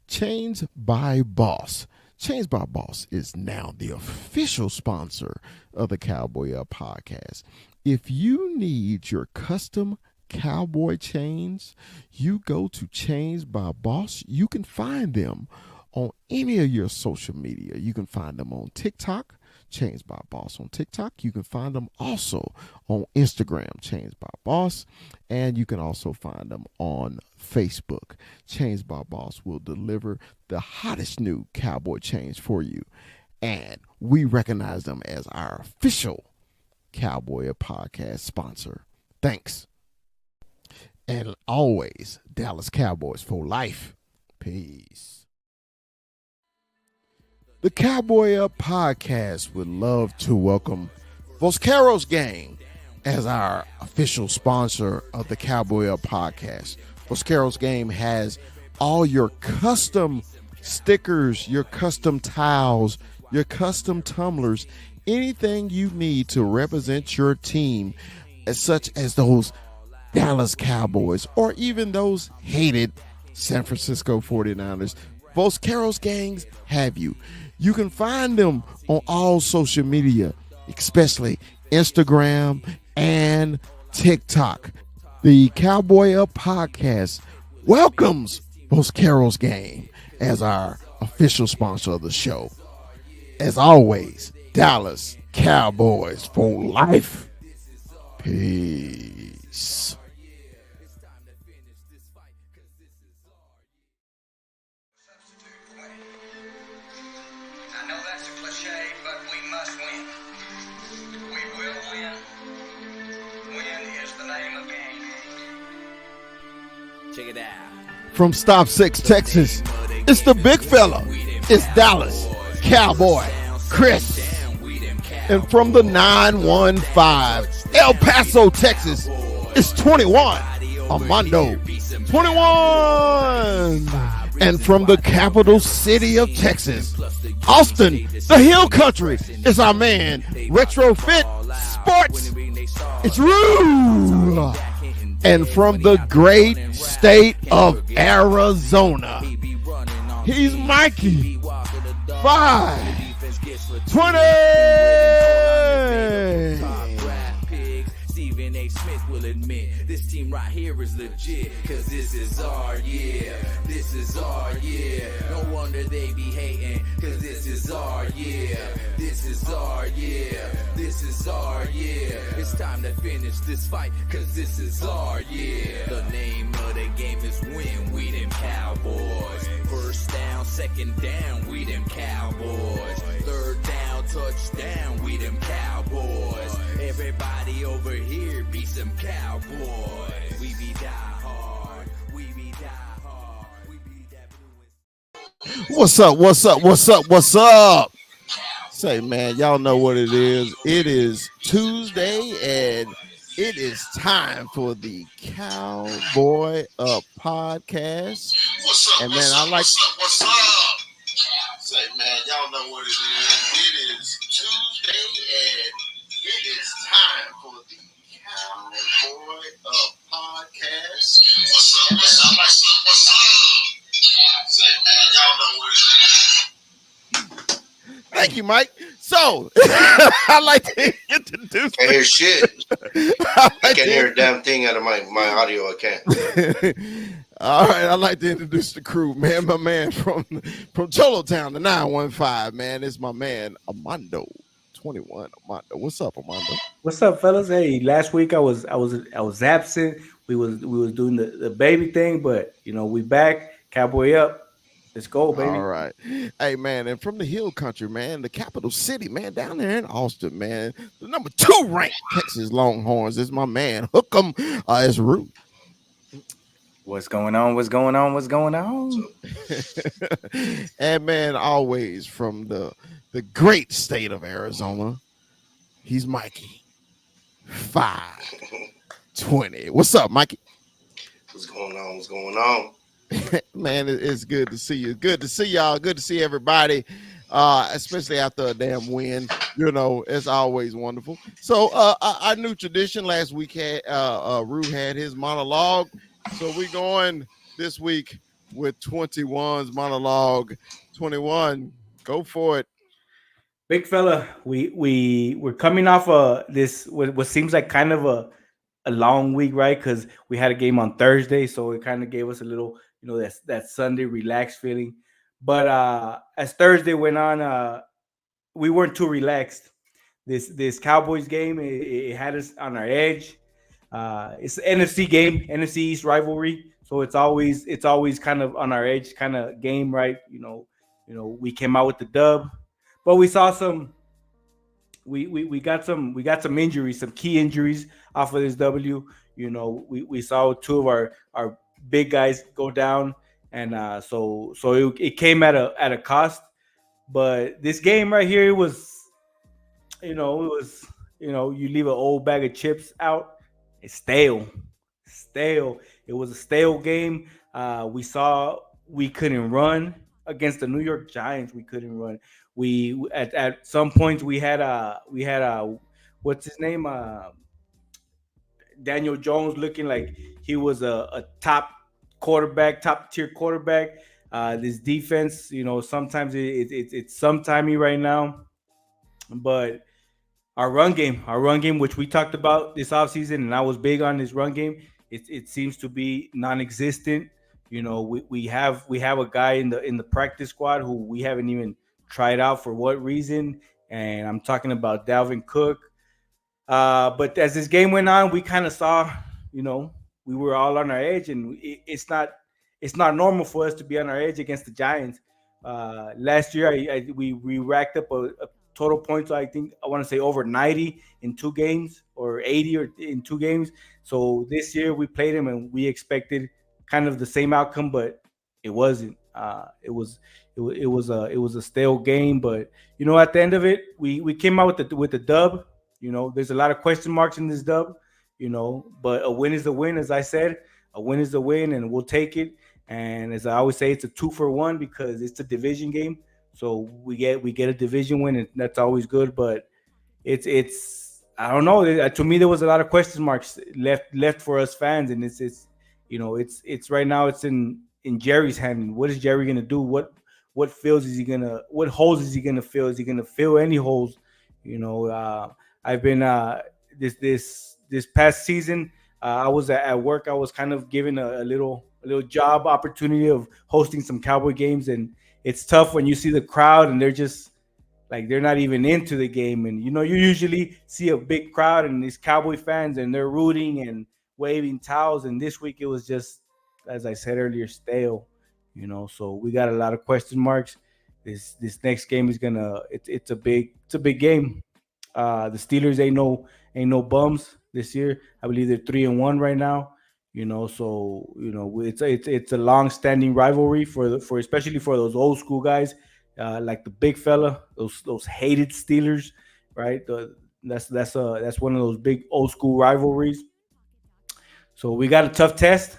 Chains by Boss. Chains by Boss is now the official sponsor of the Cowboy Up podcast. If you need your custom cowboy chains, you go to Chains by Boss. You can find them on any of your social media. You can find them on TikTok, Chains by Boss on TikTok. You can find them also on Instagram, Chains by Boss, and you can also find them on Facebook. Chains by Boss will deliver the hottest new cowboy chains for you, and we recognize them as our official Cowboy podcast sponsor. Thanks. And always, Dallas Cowboys for life. Peace. The Cowboy Up podcast would love to welcome Vosqueros Gang as our official sponsor of the Cowboy Up podcast. Vosqueros Game has all your custom stickers, your custom towels, your custom tumblers, anything you need to represent your team, such as those Dallas Cowboys or even those hated San Francisco 49ers. Vosqueros Gangs have you. You can find them on all social media, especially Instagram and TikTok. The Cowboy Up podcast welcomes Vosqueros Gang as our official sponsor of the show. As always, Dallas Cowboys for life. Peace. I know that's a cliche, but we must win. We will win. Win is the name of the game. Check it out. From Stop 6, Texas, it's the big fella. It's Dallas Cowboy Chris. And from the 915, El Paso, Texas, it's 21, Armando. 21. And from the capital city of Texas, Austin, the Hill Country, is our man, Retrofit Sports. It's Rue. And from the great state of Arizona, he's Mikey. 520. Stephen A. Smith will admit this team right here is legit, cause this is our year. This is our year. No wonder they be hating, cause this is our year. This is our year. This is our year. It's time to finish this fight, cause this is our year. The name of the game is win, we them Cowboys. First down, second down, we them Cowboys. Third down, touchdown, we them Cowboys. Everybody over here be some Cowboys. We be die hard. We be die hard. We be that blue. What's up? What's up? What's up? What's up? Say, man, y'all know what it is. It is Tuesday, and it is time for the Cowboy Up podcast. What's up? And man, what's I up, like. what's up? Say, man, y'all know what it is. It is Tuesday, and it is time for the Cowboy Up podcast. What's up? What's up? What's up? Say, man, y'all know what it is. Thank you, Mike. So, I like to introduce. Can't hear shit. I can't hear a damn thing out of my audio. I can't. All right, I'd like to introduce the crew, man. My man from Cholo Town, the 915, man. It's my man Armando. 21, Armando. What's up, Armando? What's up, fellas? Hey, last week I was absent. We was doing the baby thing, but you know we back. Cowboy Up. Let's go, baby. All right. Hey, man, and from the Hill Country, man, the capital city, man, down there in Austin, man, the number 2 ranked Texas Longhorns is my man. Hook 'em. It's Rue. What's going on? What's going on? What's going on? And, man, always from the great state of Arizona, he's Mikey. 520. What's up, Mikey? What's going on? What's going on? Man, it's good to see you. Good to see y'all. Good to see everybody, especially after a damn win. You know, it's always wonderful. So, our new tradition last week had Rue had his monologue. So we going this week with 21's monologue. 21, go for it. Big fella, we're coming off this what seems like kind of a long week, right? Because we had a game on Thursday, so it kind of gave us a little, that Sunday relaxed feeling. But as Thursday went on, we weren't too relaxed. This Cowboys game, it had us on our edge. It's an NFC game, NFC East rivalry, so it's always kind of on our edge kind of game, right? We came out with the dub, but we saw some we got some injuries, some key injuries off of this W. We saw two of our big guys go down, and so it came at a cost. But this game right here was you leave an old bag of chips out, it's stale. It was a stale game. We saw we couldn't run against the New York Giants. We couldn't run. We at some points we had what's his name, Daniel Jones, looking like he was a top tier quarterback. This defense, sometimes it's sometimey right now, but our run game, which we talked about this offseason, and I was big on this run game, it seems to be non-existent. We have a guy in the practice squad who we haven't even tried out for what reason, and I'm talking about Dalvin Cook. But as this game went on, we kind of saw, you know, we were all on our edge, and it's not normal for us to be on our edge against the Giants. Last year, we racked up a total points. I think I want to say over 90 in 2 games, or 80 or in 2 games. So this year we played them, and we expected kind of the same outcome, but it wasn't. It was a stale game, but at the end of it, we came out with the dub. There's a lot of question marks in this dub. But a win is a win, as I said. A win is a win, and we'll take it. And as I always say, it's a 2-for-1 because it's a division game. So we get a division win, and that's always good. But it's I don't know. To me, there was a lot of question marks left for us fans, and it's right now it's in Jerry's hand. What is Jerry gonna do? What holes is he gonna fill? Is he gonna fill any holes? I've been this past season. I was at work. I was kind of given a little job opportunity of hosting some Cowboy games, and it's tough when you see the crowd and they're just like they're not even into the game. And you usually see a big crowd and these Cowboy fans, and they're rooting and waving towels. And this week it was just, as I said earlier, stale. So we got a lot of question marks. This next game is gonna it's a big game. The Steelers ain't no bums this year. I believe they're 3-1 right now. So it's a long standing rivalry for especially for those old school guys, like the big fella, those hated Steelers, right? That's one of those big old school rivalries. So we got a tough test.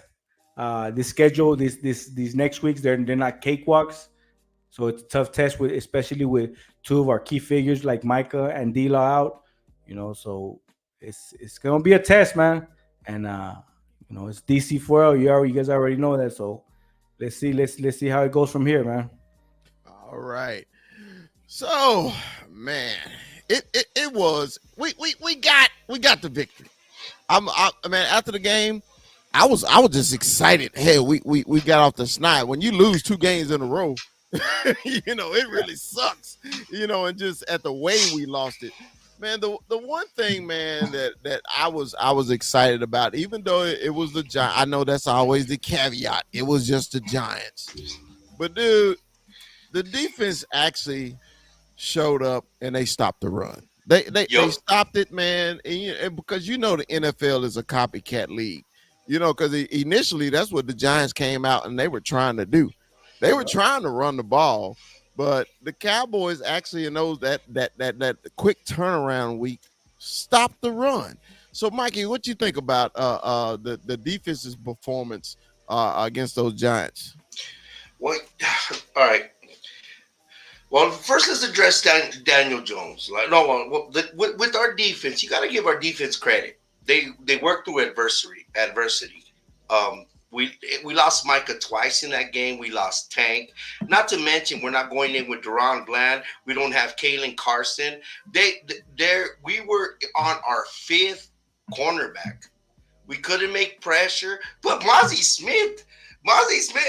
This schedule, these next weeks, they're not cakewalks. So it's a tough test, especially with two of our key figures like Micah and Dila out. So it's gonna be a test, man. And it's DC4L. You guys already know that. So let's see how it goes from here, man. All right. So, man, it was we got the victory. I mean, after the game, I was just excited. Hey, we got off the snide. When you lose 2 games in a row, it really sucks. And just at the way we lost it, man. The one thing, man, that I was excited about, even though it was the Giants. I know that's always the caveat. It was just the Giants, but dude, the defense actually showed up and they stopped the run. They stopped it, man, and because the NFL is a copycat league. Because initially that's what the Giants came out and they were trying to do. They were trying to run the ball, but the Cowboys actually in those that quick turnaround week stopped the run. So, Mikey, what you think about the defense's performance against those Giants? Well, all right. Well, first let's address Daniel Jones. With our defense, you got to give our defense credit. They work through adversity. We lost Micah twice in that game. We lost Tank. Not to mention, we're not going in with Deron Bland. We don't have Kalen Carson. We were on our fifth cornerback. We couldn't make pressure. But Mozzie Smith,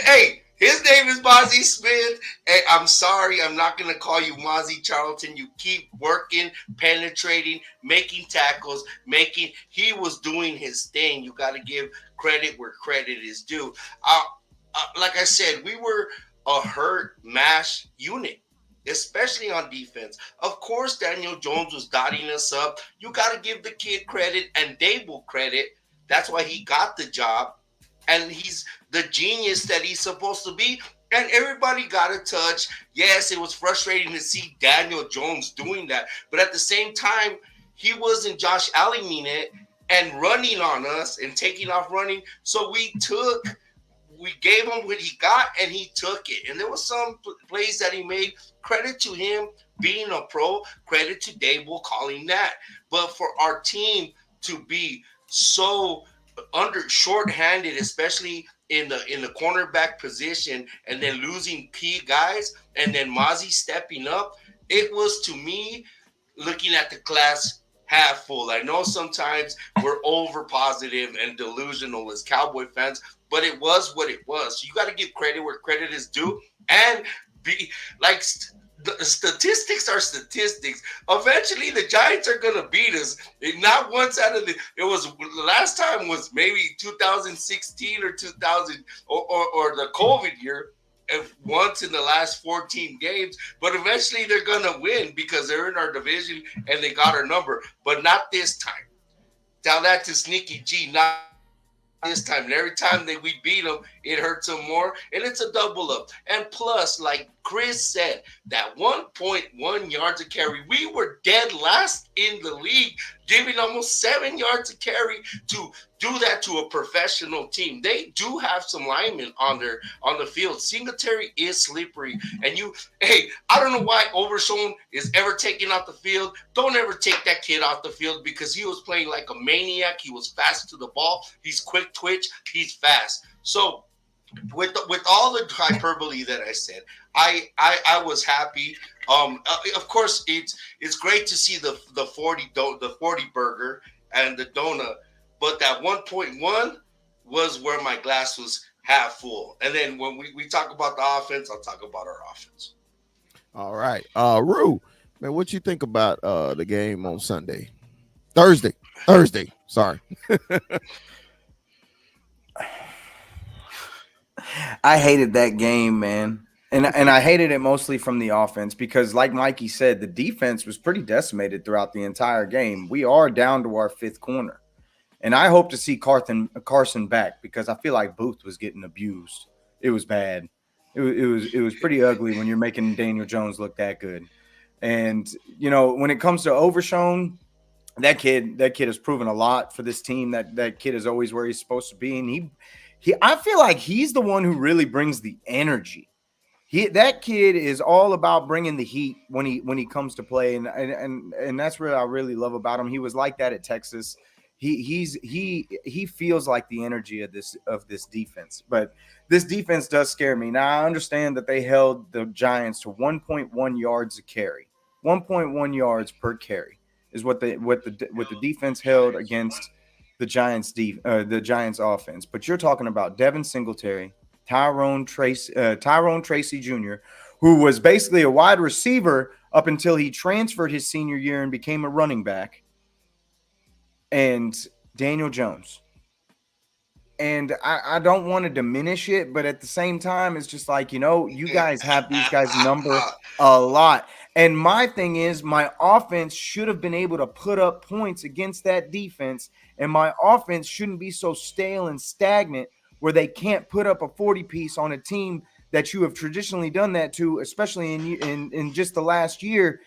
hey, his name is Mozzie Smith. Hey, I'm sorry, I'm not going to call you Mozzie Charlton. You keep working, penetrating, making tackles, he was doing his thing. You got to give credit where credit is due. Like I said, we were a hurt mash unit, especially on defense. Of course, Daniel Jones was dotting us up. You got to give the kid credit and Dable credit. That's why he got the job. And he's the genius that he's supposed to be. And everybody got a touch. Yes, it was frustrating to see Daniel Jones doing that. But at the same time, he wasn't Josh Allen it and running on us and taking off running. So we gave him what he got and he took it. And there was some plays that he made. Credit to him being a pro. Credit to Dable calling that. But for our team to be so short-handed, especially in the cornerback position, and then losing key guys, and then Mozzie stepping up, it was, to me, looking at the glass half full. I know sometimes we're over positive and delusional as Cowboy fans, but it was what it was. So you got to give credit where credit is due, and be like. The statistics are statistics. Eventually, the Giants are gonna beat us. Not once out of the last time was maybe 2016 or 2000 or the COVID year. Once in the last 14 games, but eventually they're gonna win because they're in our division and they got our number. But not this time. Tell that to Sneaky G. Not this time. And every time that we beat them, it hurts them more, and it's a double up. And plus, like Chris said, that 1.1 yards a carry, we were dead last in the league, giving almost 7 yards a carry. To do that to a professional team, they do have some linemen on the field. Singletary is slippery, and I don't know why Overshown is ever taken off the field. Don't ever take that kid off the field because he was playing like a maniac. He was fast to the ball. He's quick twitch. He's fast. So with all the hyperbole that I said, I was happy. Of course, it's great to see the 40 burger and the donut, but that 1.1 was where my glass was half full. And then when we talk about the offense, I'll talk about our offense. All right, Rue, man, what you think about the game on Thursday? Sorry. I hated that game, man. And I hated it mostly from the offense because, like Mikey said, the defense was pretty decimated throughout the entire game. We are down to our fifth corner. And I hope to see Carson back because I feel like Booth was getting abused. It was bad. It was pretty ugly when you're making Daniel Jones look that good. And, when it comes to Overshown, that kid has proven a lot for this team. That kid is always where he's supposed to be. And I feel like he's the one who really brings the energy. That kid is all about bringing the heat when he comes to play, and that's what I really love about him. He was like that at Texas. He feels like the energy of this defense. But this defense does scare me. Now I understand that they held the Giants to 1.1 yards a carry. 1.1 yards per carry is what the defense held against the Giants offense. But you're talking about Devin Singletary, Tyrone Tracy Jr., who was basically a wide receiver up until he transferred his senior year and became a running back, and Daniel Jones. And I don't want to diminish it, but at the same time, it's just like, you guys have these guys number a lot. And my thing is, my offense should have been able to put up points against that defense, and my offense shouldn't be so stale and stagnant where they can't put up a 40-piece on a team that you have traditionally done that to, especially in just the last year.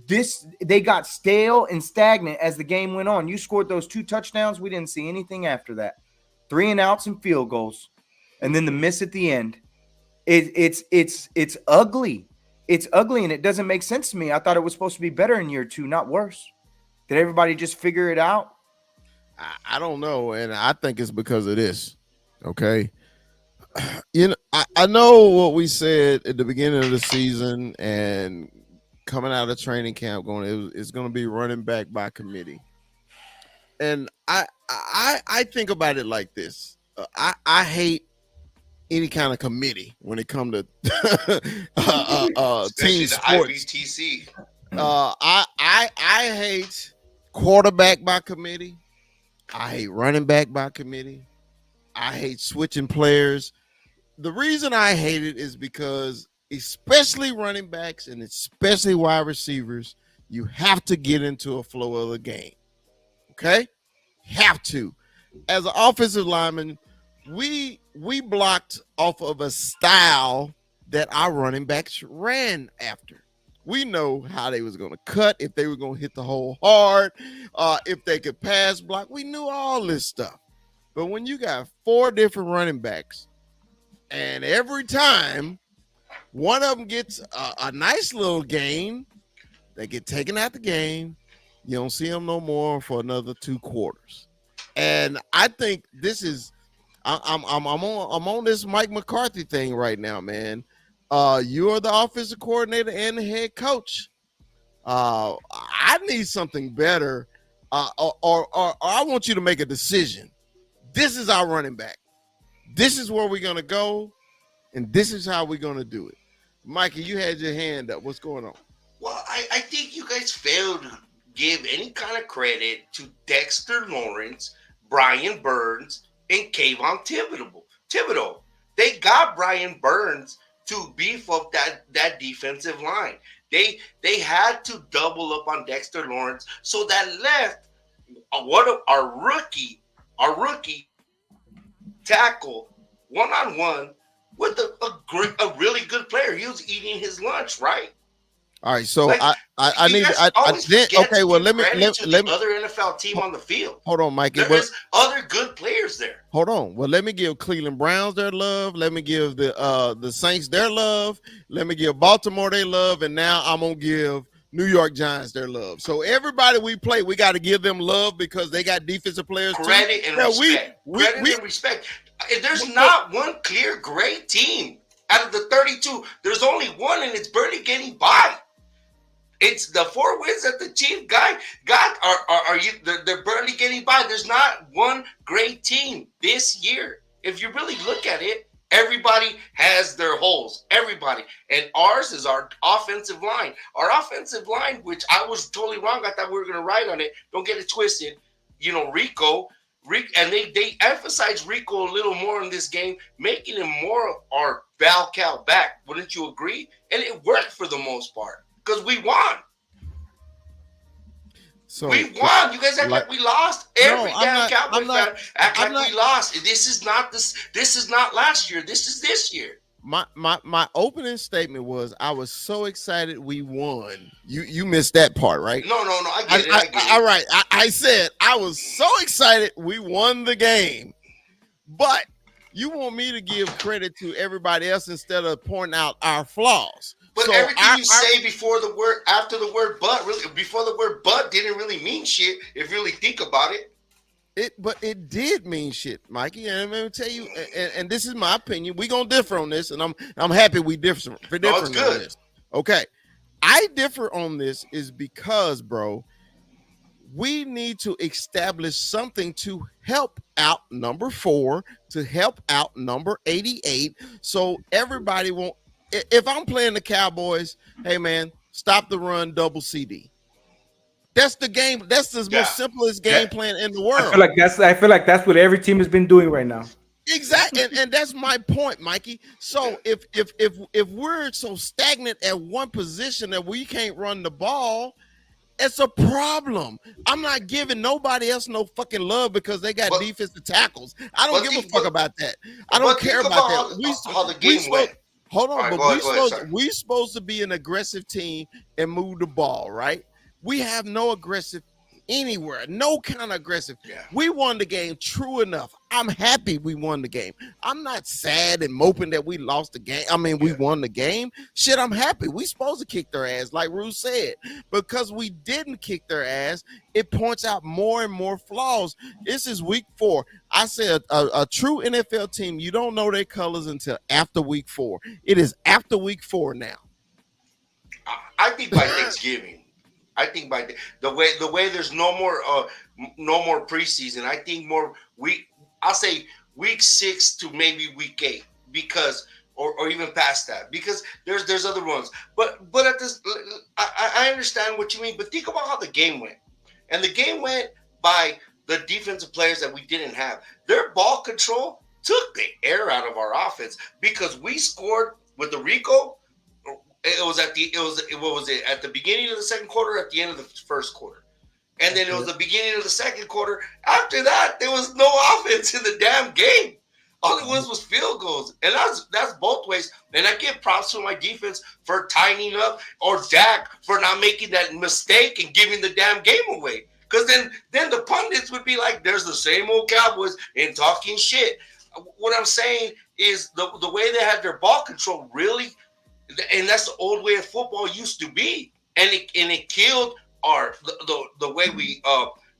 They got stale and stagnant as the game went on. You scored those 2 touchdowns. We didn't see anything after that. 3 and outs and field goals, and then the miss at the end. It's ugly. It's ugly, and it doesn't make sense to me. I thought it was supposed to be better in year 2, not worse. Did everybody just figure it out? I don't know, and I think it's because of this. Okay, I know what we said at the beginning of the season and coming out of training camp it's going to be running back by committee. And I think about it like this. I hate any kind of committee when it comes to Especially team the sports. IBTC. I hate quarterback by committee. I hate running back by committee. I hate switching players. The reason I hate it is because, especially running backs and especially wide receivers, you have to get into a flow of the game. Okay? Have to. As an offensive lineman, we blocked off of a style that our running backs ran after. We know how they was going to cut, if they were going to hit the hole hard, if they could pass block. We knew all this stuff. But when you got 4 different running backs, and every time one of them gets a nice little gain, they get taken out the game. You don't see them no more for another 2 quarters. And I think this is I'm on this Mike McCarthy thing right now, man. You're the offensive coordinator and the head coach. I need something better, or I want you to make a decision. This is our running back. This is where we're gonna go, and this is how we're gonna do it. Mikey, you had your hand up. What's going on? Well, I think you guys failed to give any kind of credit to Dexter Lawrence, Brian Burns, and Kayvon Thibodeau. They got Brian Burns to beef up that defensive line. They had to double up on Dexter Lawrence, so that left one of our rookie tackle one-on-one with a really good player. He was eating his lunch, right? All right, so Like, I you need guys I always then forget okay. to Well, give let me credit to let the me other NFL team on the field. hold on, Mikey. There is other good players there. Hold on. Well, let me give Cleveland Browns their love. Let me give the Saints their love. Let me give Baltimore their love, and now I'm gonna give New York Giants their love. So everybody we play, we got to give them love because they got defensive players Credit too. and Yeah, respect. Credit and respect. There's not one clear great team out of the 32. There's only one, and it's barely getting by. It's the 4 wins that the Chiefs got are you? They're barely getting by. There's not one great team this year. If you really look at it, everybody has their holes. Everybody, and ours is our offensive line. Our offensive line, which I was totally wrong. I thought we were going to write on it. Don't get it twisted. You know, Rico, and they emphasize Rico a little more in this game, making him more of our Val Cal back. Wouldn't you agree? And it worked for the most part. Because we won. So we won. You guys act like we lost. Every damn Cowboy fan act like we lost. This is not this. This is not last year. This is this year. My opening statement was I was so excited we won. You missed that part, right? No. I get it. All right. I said I was so excited we won the game, but you want me to give credit to everybody else instead of pointing out our flaws. But so everything you say before the word, after the word "but," really before the word "but" didn't really mean shit. If you really think about it, but it did mean shit, Mikey. And I'm gonna tell you, and this is my opinion. We gonna differ on this, and I'm happy we differ. No, it's good. On this. Okay, I differ on this is because, bro, we need to establish something to help out number 4, to help out number 88, so everybody won't. If I'm playing the Cowboys, hey man, stop the run, double CD. That's the game. That's the most simplest game plan in the world. I feel like that's what every team has been doing right now. Exactly, and that's my point, Mikey. So if we're so stagnant at one position that we can't run the ball, it's a problem. I'm not giving nobody else no fucking love because they got defensive tackles. I don't give a fuck about that. I don't care about that. How the game went. Hold on, but we supposed to be an aggressive team and move the ball, right? We have no aggressive anywhere. No kind of aggressive. Yeah. We won the game. True enough. I'm happy we won the game. I'm not sad and moping that we lost the game. I mean, we won the game. Shit, I'm happy. We supposed to kick their ass, like Rue said. Because we didn't kick their ass, it points out more and more flaws. This is week 4. I said a true NFL team, you don't know their colors until after week 4. It is after week 4 now. I think by Thanksgiving. I think by the way there's no more preseason. I think I'll say week 6 to maybe week 8 because or even past that because there's other ones. But at this I understand what you mean. But think about how the game went, and the game went by the defensive players that we didn't have. Their ball control took the air out of our offense because we scored with the Rico. It was at the beginning of the second quarter, at the end of the first quarter, and then it was the beginning of the second quarter. After that, there was no offense in the damn game. All it was field goals, and that's both ways. And I give props to my defense for tightening up, or Dak for not making that mistake and giving the damn game away. Because then the pundits would be like, "There's the same old Cowboys and talking shit." What I'm saying is the way they had their ball control really. And that's the old way of football used to be, and it killed the way we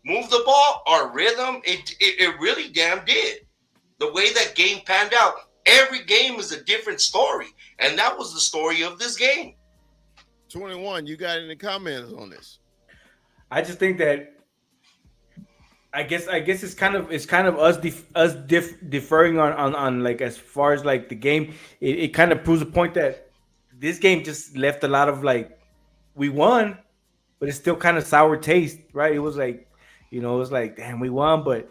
move the ball, our rhythm. It really damn did. The way that game panned out, every game is a different story, and that was the story of this game. 21, you got any comments on this? I just think that I guess it's kind of us deferring on like as far as like the game. It kind of proves a point that this game just left a lot of like we won, but it's still kind of sour taste, right? It was like, it was like, damn, we won, but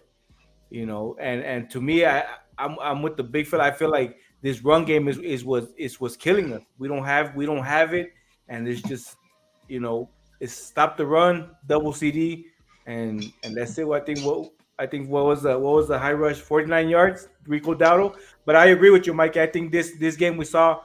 and to me, I'm with the big fella. I feel like this run game is what's killing us. We don't have it, and it's just it's stop the run, double CD, and that's it. I think what was the high rush, 49 yards, Rico Dowdle. But I agree with you, Mike. I think this game we saw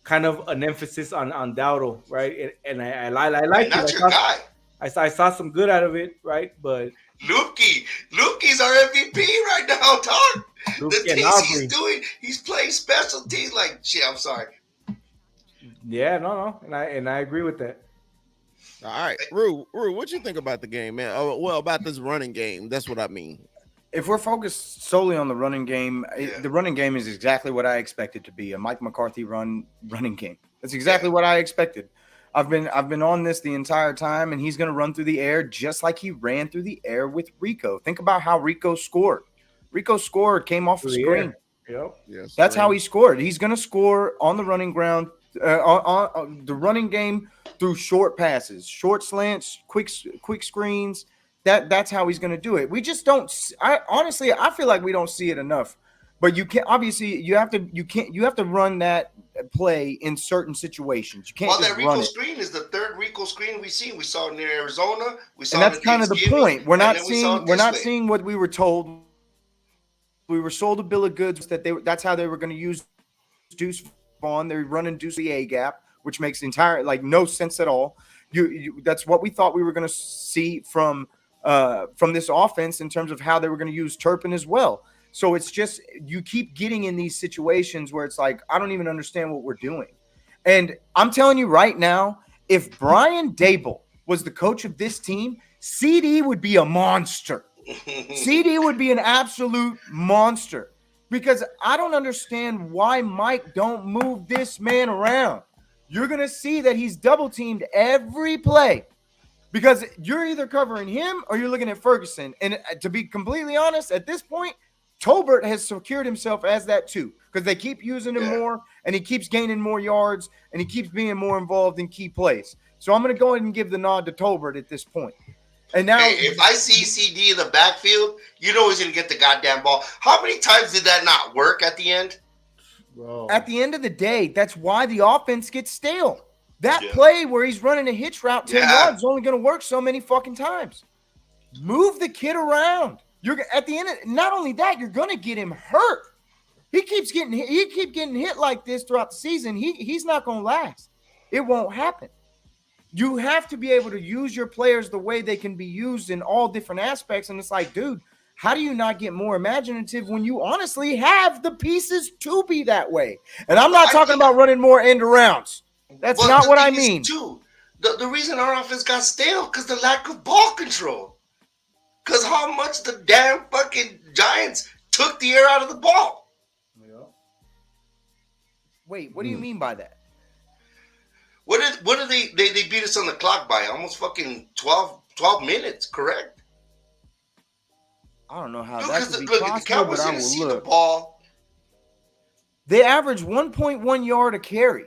kind of an emphasis on Dowdle, right? And I like it. That's your guy. I saw some good out of it, right? But Lukey's our MVP right now, dog. The things he's playing special teams like shit. I'm sorry. Yeah, no, and I agree with that. All right, Rue, what you think about the game, man? Oh, well, about this running game. That's what I mean. If we're focused solely on the running game, the running game is exactly what I expected to be, a Mike McCarthy running game. That's exactly what I expected. I've been on this the entire time, and he's going to run through the air just like he ran through the air with Rico. Think about how Rico scored. Rico scored, came off the screen. Yep. Yes, that's how he scored. He's going to score on the running ground, on the running game through short passes, short slants, quick screens. That's how he's going to do it. We just don't. I feel like we don't see it enough. But you can't. Obviously, you have to run that play in certain situations. You can't. Well, just that Rico run it. screen is the third Rico screen we see. We saw it near Arizona. We saw, and that's kind of the point. We're not seeing what we were told. We were sold a bill of goods that that's how they were going to use Deuce Vaughn. They're running Deuce the A gap, which makes no sense at all. That's what we thought we were going to see from this offense in terms of how they were going to use Turpin as well. So it's just you keep getting in these situations where it's like, I don't even understand what we're doing. And I'm telling you right now, if Brian Dable was the coach of this team, CD would be a monster. CD would be an absolute monster because I don't understand why Mike don't move this man around. You're going to see that he's double teamed every play. Because you're either covering him or you're looking at Ferguson. And to be completely honest, at this point, Tolbert has secured himself as that too. Because they keep using him more, and he keeps gaining more yards, and he keeps being more involved in key plays. So I'm going to go ahead and give the nod to Tolbert at this point. And now, if I see CD in the backfield, you know he's going to get the goddamn ball. How many times did that not work at the end? Bro. At the end of the day, that's why the offense gets stale. That play where he's running a hitch route 10 yards is only going to work so many fucking times. Move the kid around. You're at the end of, not only that, you're going to get him hurt. He keeps getting hit. He keep getting hit like this throughout the season. He's not going to last. It won't happen. You have to be able to use your players the way they can be used in all different aspects. And it's like, dude, how do you not get more imaginative when you honestly have the pieces to be that way? And I'm not talking about running more end arounds. That's not what I mean. Too, the reason our offense got stale because the lack of ball control. Because how much the damn fucking Giants took the air out of the ball. Wait, what do you mean by that? What did they beat us on the clock by? Almost fucking 12 minutes, correct? I don't know how that could be possible, the Cowboys but I didn't will see look. the ball. They averaged 1.1 yard a carry.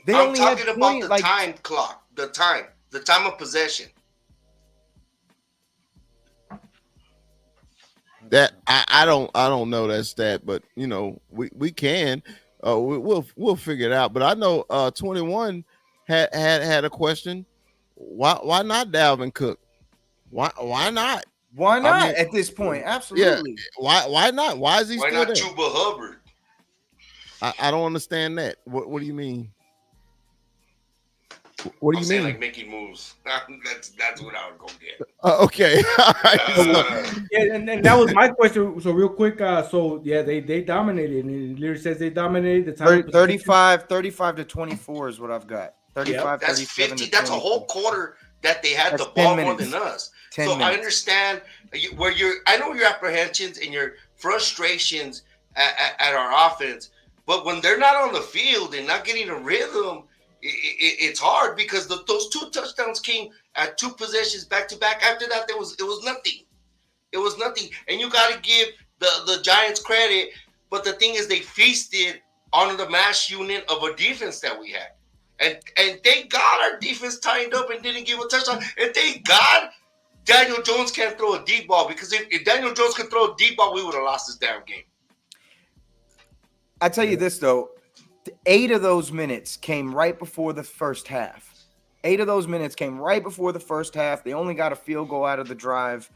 I'm talking about the time clock, the time of possession. That I don't know that stat, but you know we can we'll figure it out. But I know 21 had a question. Why not Dalvin Cook? Why not? Why not I mean, at this point? Absolutely. Yeah. Why not? Why is he still there? Why not Chuba Hubbard? I don't understand that. What do you mean? What do you mean? Like making moves. That's what I would go get. Okay. All right. Yeah, and that was my question. So real quick, they dominated. And it literally says they dominated the time. 35 to 24 is what I've got. 35, that's 50. That's a whole quarter that they had the ball more than us. So minutes. I understand I know your apprehensions and your frustrations at our offense, but when they're not on the field and not getting a rhythm, it's hard because those 2 touchdowns came at 2 possessions back to back. After that, it was nothing. It was nothing, and you got to give the Giants credit. But the thing is, they feasted on the mass unit of a defense that we had, and thank God our defense tightened up and didn't give a touchdown. And thank God Daniel Jones can't throw a deep ball, because if Daniel Jones could throw a deep ball, we would have lost this damn game. I tell you this though. 8 of those minutes came right before the first half. 8 of those minutes came right before the first half. They only got a field goal out of the drive.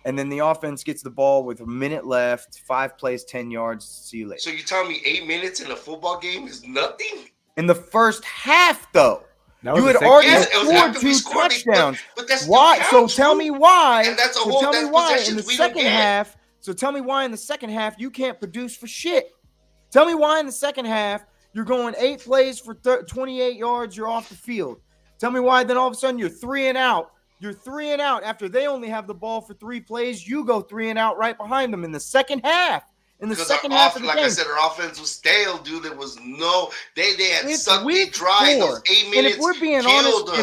And then the offense gets the ball with a minute left, 5 plays, 10 yards. See you later. So you telling me 8 minutes in a football game is nothing? In the first half, though. You had already scored 2 touchdowns. But that's why? So tell me why. And that's tell me why in the second half. So tell me why in the second half you can't produce for shit. Tell me why in the second half you're going 8 plays for 28 yards. You're off the field. Tell me why then all of a sudden you're 3 and out. You're 3 and out after they only have the ball for 3 plays. You go 3 and out right behind them in the second half. In the second half of the game. Like I said, our offense was stale, dude. There was no they had sucked it dry. Those 8 minutes. And if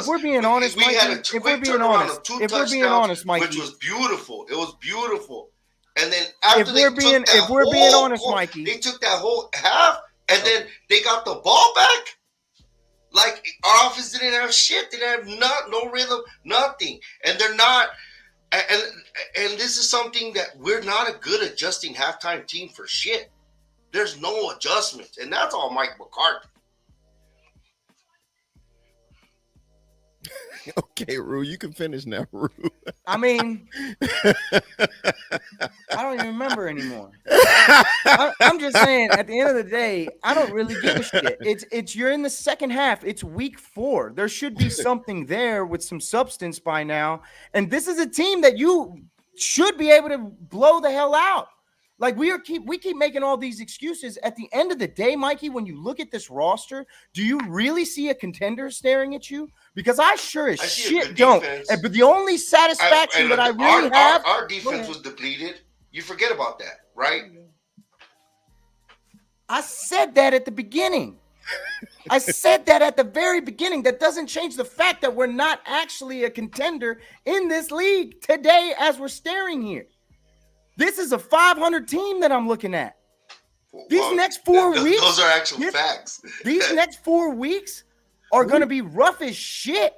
we're being honest, we had a quick turnaround of 2 touchdowns, Mikey, which was beautiful. It was beautiful. And then after if we're being honest, Mikey, they took that whole half, and then they got the ball back. Like our offense didn't have shit. They didn't have no rhythm, nothing. And they're not. And this is something that we're not a good adjusting halftime team for shit. There's no adjustments, and that's all Mike McCarthy. Okay, Rue, you can finish now, Rue. I mean, I don't even remember anymore. I'm just saying, at the end of the day, I don't really give a shit. It's you're in the second half. It's week 4. There should be something there with some substance by now. And this is a team that you should be able to blow the hell out. Like we keep making all these excuses. At the end of the day, Mikey, when you look at this roster, do you really see a contender staring at you? Because I sure as shit don't. But the only satisfaction that I really have, our defense was depleted. You forget about that, right? I said that at the beginning. I said that at the very beginning. That doesn't change the fact that we're not actually a contender in this league today as we're staring here. This is a 500 team that I'm looking at. These next 4 weeks. Those are actual facts. These next 4 weeks are going to be rough as shit.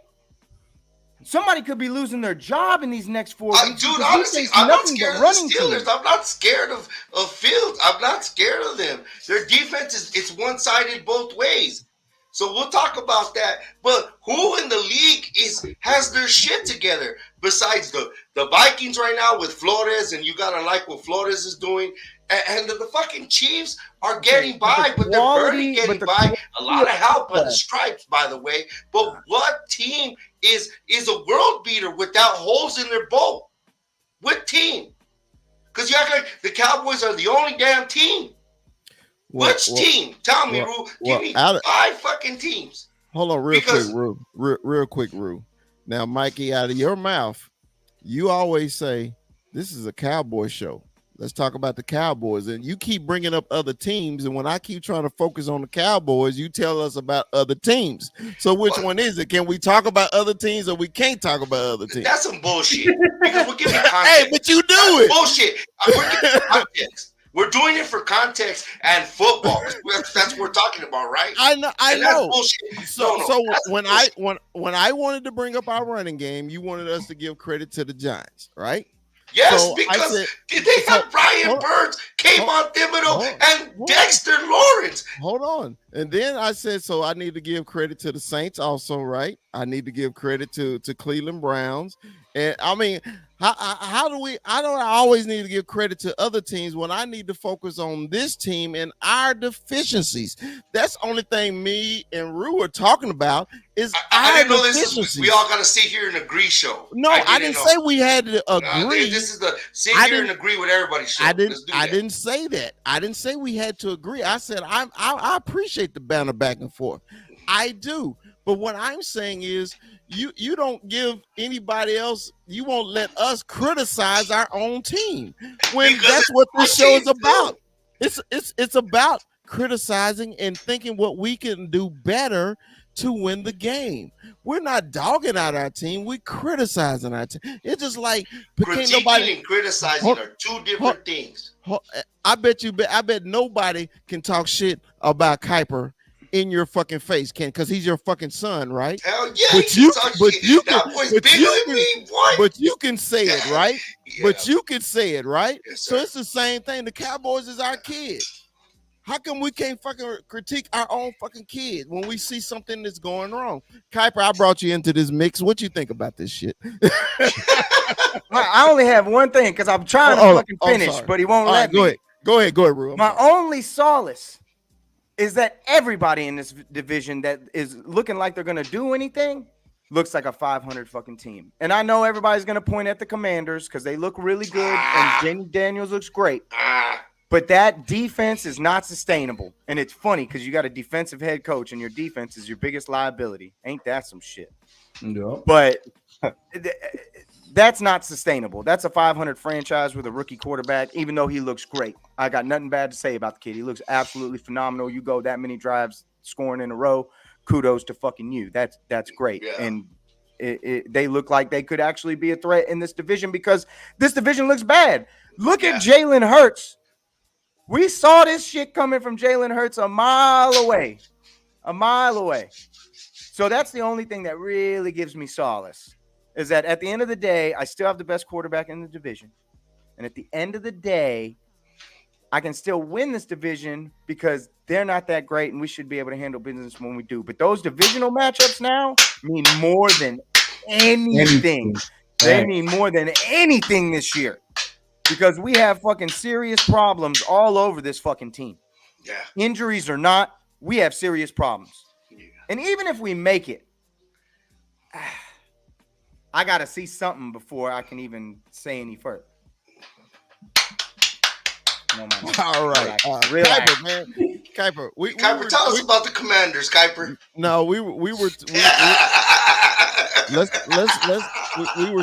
Somebody could be losing their job in these next 4 weeks. Dude, honestly, I'm not scared of the Steelers. I'm not scared of Fields. I'm not scared of them. Their defense it's one-sided both ways. So we'll talk about that. But who in the league has their shit together besides the Vikings right now with Flores, and you gotta like what Flores is doing. And the fucking Chiefs are getting by, but they're barely getting by. A lot of help by the Stripes, by the way. But what team is a world beater without holes in their boat? What team? Because you act like the Cowboys are the only damn team. Which team? Tell me, Rue. Give me 5 fucking teams. Hold on, real quick, Rue. Now, Mikey, out of your mouth, you always say this is a Cowboy show. Let's talk about the Cowboys. And you keep bringing up other teams. And when I keep trying to focus on the Cowboys, you tell us about other teams. So which one is it? Can we talk about other teams or we can't talk about other teams? That's some bullshit. Because we're giving context. Hey, but you do it. Bullshit. We're giving context. We're doing it for context and football. That's what we're talking about, right? I know. That's bullshit. So when I wanted to bring up our running game, you wanted us to give credit to the Giants, right? Yes, so because they have Brian Burns, Kayvon Thibodeau, and Dexter Lawrence. Hold on. And then I said, so I need to give credit to the Saints also, right? I need to give credit to Cleveland Browns. And I mean, how do I don't always need to give credit to other teams when I need to focus on this team and our deficiencies? That's the only thing me and Rue are talking about is I didn't know this. We all got to sit here and agree show. No, I didn't say we had to agree. This is the sit here and agree with everybody show. I didn't say that. I didn't say we had to agree. I said I appreciate the banner back and forth. I do. But what I'm saying is you don't give anybody else, you won't let us criticize our own team when because that's what this show is about. It's about criticizing and thinking what we can do better to win the game. We're not dogging out our team, we're criticizing our team. It's just like critiquing and criticizing are two different things. I bet nobody can talk shit about Kuiper in your fucking face, Ken, because he's your fucking son, right? Hell yeah, but you can say it, right? Yeah. But you can say it, right? Yes, so it's the same thing. The Cowboys is our kid. How come we can't fucking critique our own fucking kid when we see something that's going wrong? Kuiper, I brought you into this mix. What you think about this shit? I only have one thing because I'm trying to fucking finish, but he won't let me. Go ahead, Rue. My only solace is that everybody in this division that is looking like they're going to do anything looks like a 500 fucking team. And I know everybody's going to point at the Commanders because they look really good and Jamie Daniels looks great. But that defense is not sustainable. And it's funny because you got a defensive head coach and your defense is your biggest liability. Ain't that some shit? No. But that's not sustainable. That's a 500 franchise with a rookie quarterback, even though he looks great. I got nothing bad to say about the kid. He looks absolutely phenomenal. You go that many drives scoring in a row, kudos to fucking you. That's great. Yeah. And they look like they could actually be a threat in this division because this division looks bad. Look at Jalen Hurts. We saw this shit coming from Jalen Hurts a mile away. So that's the only thing that really gives me solace. Is that at the end of the day, I still have the best quarterback in the division. And at the end of the day, I can still win this division because they're not that great and we should be able to handle business when we do. But those divisional matchups now mean more than anything. They mean more than anything this year because we have fucking serious problems all over this fucking team. Yeah. Injuries or not, we have serious problems. Yeah. And even if we make it, I got to see something before I can even say any further. No, all right. Relax. Kuiper, man. Kuiper. Kuiper, tell us about the Commanders, Kuiper. No, we were we were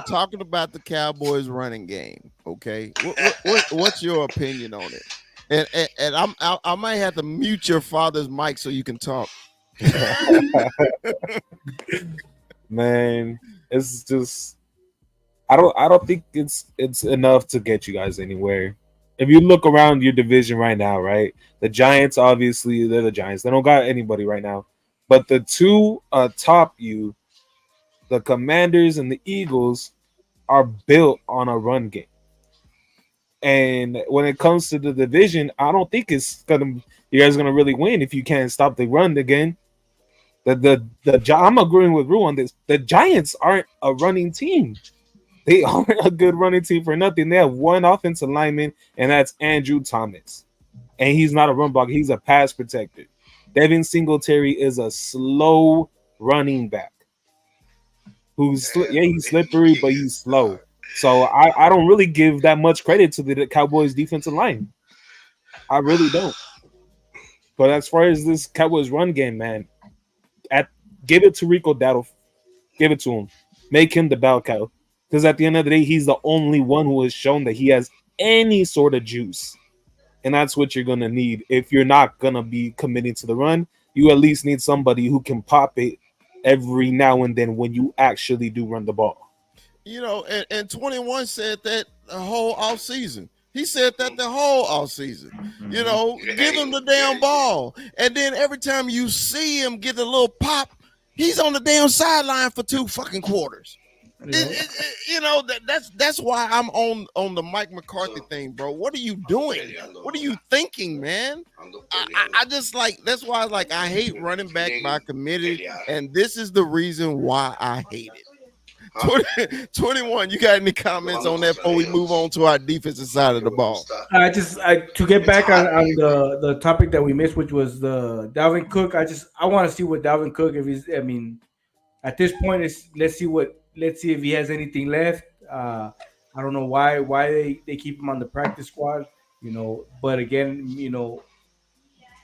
talking about the Cowboys running game, okay? What's your opinion on it? And I might have to mute your father's mic so you can talk. Man, it's just I don't think it's enough to get you guys anywhere. If you look around your division right now, right? The Giants, obviously, they're the Giants. They don't got anybody right now. But the two top you, the Commanders and the Eagles, are built on a run game. And when it comes to the division, I don't think you guys are gonna really win if you can't stop the run again. I'm agreeing with Rue on this. The Giants aren't a running team. They aren't a good running team for nothing. They have one offensive lineman, and that's Andrew Thomas. And he's not a run blocker, he's a pass protector. Devin Singletary is a slow running back he's slippery, but he's slow. So I don't really give that much credit to the Cowboys defensive line. I really don't. But as far as this Cowboys run game, man, give it to Rico Dowdle. Give it to him. Make him the bell cow. Because at the end of the day, he's the only one who has shown that he has any sort of juice. And that's what you're going to need. If you're not going to be committing to the run, you at least need somebody who can pop it every now and then when you actually do run the ball. You know, and 21 said that the whole offseason. He said that the whole offseason. You know, give him the damn ball. And then every time you see him get a little pop, he's on the damn sideline for 2 fucking quarters. You know, that's why I'm on the Mike McCarthy thing, bro. What are you doing? What are you thinking, man? I just like, that's why like I hate running back by committee, and this is the reason why I hate it. 21, you got any comments on that before we move on to our defensive side of the ball? To get back on the topic that we missed, which was the Dalvin Cook. I want to see what Dalvin Cook, if he's, I mean, at this point, let's see if he has anything left. I don't know why they keep him on the practice squad, you know. But again, you know,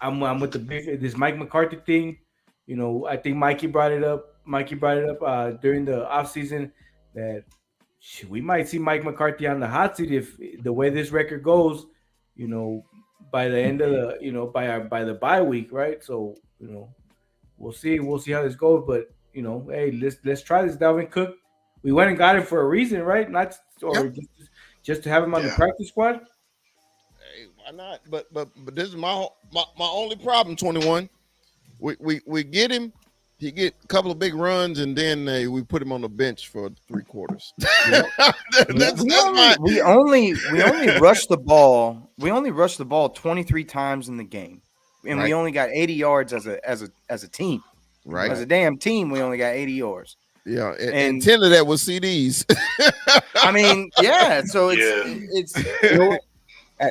I'm with this Mike McCarthy thing. You know, I think Mikey brought it up during the offseason that we might see Mike McCarthy on the hot seat if the way this record goes, you know, by the end of the, you know, by the bye week, right? So, you know, we'll see how this goes. But, you know, hey, let's try this Dalvin Cook. We went and got him for a reason, right? Just to have him on the practice squad. Hey, why not? But this is my only problem. 21. We get him. He get a couple of big runs, and then we put him on the bench for 3 quarters. We only rushed the ball. We only rushed the ball 23 times in the game, and we only got 80 yards as a team. Right, as a damn team, we only got 80 yards. Yeah, and 10 of that was CDs. I mean, yeah. So it's you know what?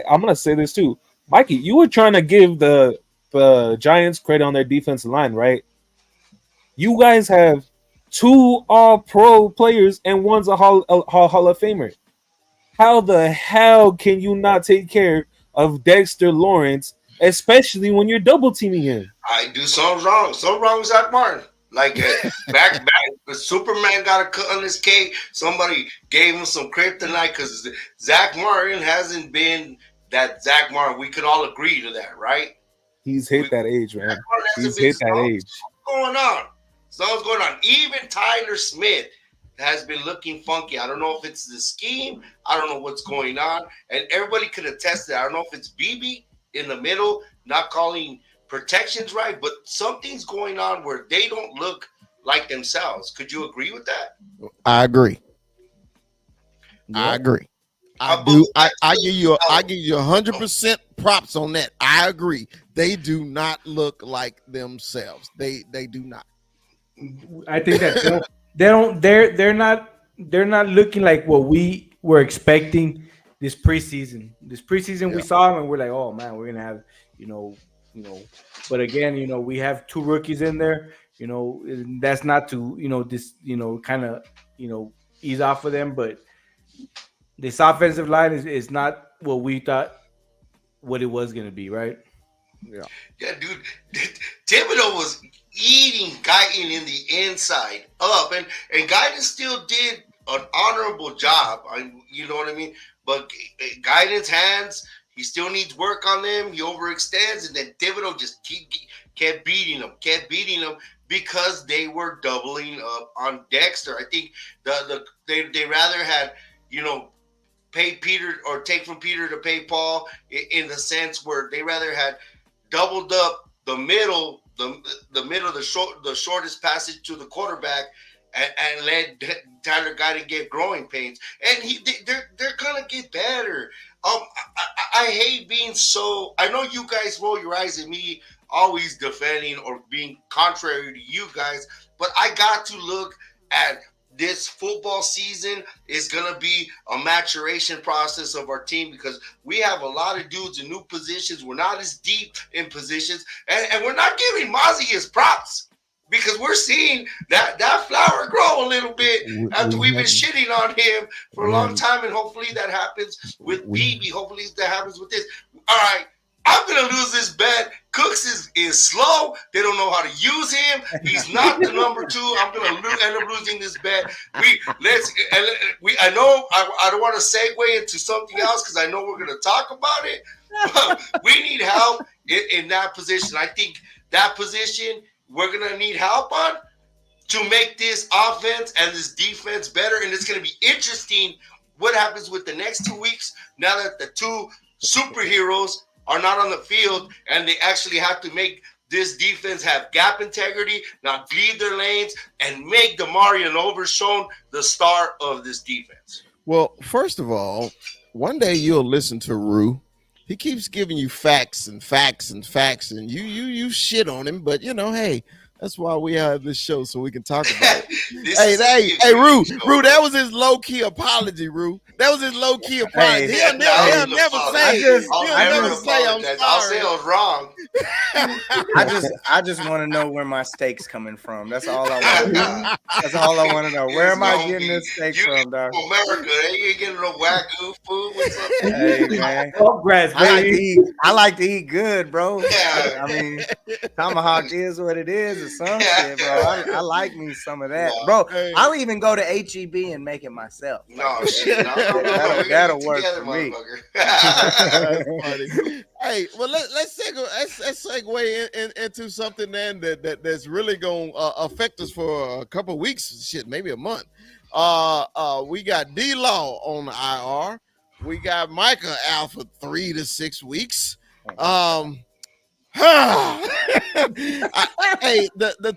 I'm gonna say this too, Mikey. You were trying to give the Giants credit on their defensive line, right? You guys have 2 All-Pro players and one's a Hall of Famer. How the hell can you not take care of Dexter Lawrence, especially when you're double teaming him? I do something wrong. Something wrong with Zach Martin. Like back, the Superman got a cut on his cake. Somebody gave him some kryptonite because Zach Martin hasn't been that Zach Martin. We could all agree to that, right? He's hit that age, man. He's hit that age. What's going on? Something's going on. Even Tyler Smith has been looking funky. I don't know if it's the scheme. I don't know what's going on. And everybody could attest that. I don't know if it's BB in the middle, not calling protections right, but something's going on where they don't look like themselves. Could you agree with that? I agree. I agree. I do. I give you 100% props on that. I agree. They do not look like themselves. They do not. I think that they're not looking like what we were expecting this preseason. We saw them and we're like, oh man, we're gonna have, you know. But again, you know, we have 2 rookies in there. You know, that's not to, you know, this, you know, kind of, you know, ease off of them. But this offensive line is not what we thought what it was gonna be, right? Yeah, dude. Thibodeau was eating Guyton in the inside up, and Guyton still did an honorable job. You know what I mean? But Guyton's hands, he still needs work on them. He overextends, and then Thibodeau just kept beating him because they were doubling up on Dexter. I think they rather had, you know, pay Peter or take from Peter to pay Paul in the sense where they rather had doubled up the middle, the shortest passage to the quarterback, and let Tyler Guyton get growing pains. And they're gonna get better. I hate being so. I know you guys roll your eyes at me always defending or being contrary to you guys, but I got to look at this football season is going to be a maturation process of our team because we have a lot of dudes in new positions. We're not as deep in positions, and we're not giving Mozzie his props because we're seeing that flower grow a little bit after we've been shitting on him for a long time, and hopefully that happens with BB. Hopefully that happens with this. All right, I'm gonna lose this bet. Cooks is slow. They don't know how to use him. He's not the number two. I'm gonna end up losing this bet. I know I don't want to segue into something else because I know we're gonna talk about it. But we need help in that position. I think that position we're gonna need help on to make this offense and this defense better. And it's gonna be interesting what happens with the next 2 weeks now that the two superheroes are not on the field and they actually have to make this defense have gap integrity, not leave their lanes, and make Damarian Overshown the star of this defense. Well, first of all, one day you'll listen to Rue. He keeps giving you facts and facts and facts, and you shit on him. But hey, that's why we have this show so we can talk about it. hey, Rue, that was his low key apology, Rue. That was his low key apology. He'll never say I'm sorry. I'll say I was wrong. I just want to know where my steak's coming from. That's all I want to know. That's all I want to know. Where am I getting this steak from, dog? America, you ain't getting no wagyu food. What's up? Hey, man. I like to eat good, bro. Yeah. I mean, tomahawk is what it is, or some shit, bro. I like me some of that, bro. I'll even go to HEB and make it myself. No shit. That'll work for me. That's funny. Hey, well, let's segue into something then that's really gonna affect us for a couple of weeks, shit, maybe a month. We got D-Law on the IR. We got Micah out for 3 to 6 weeks. The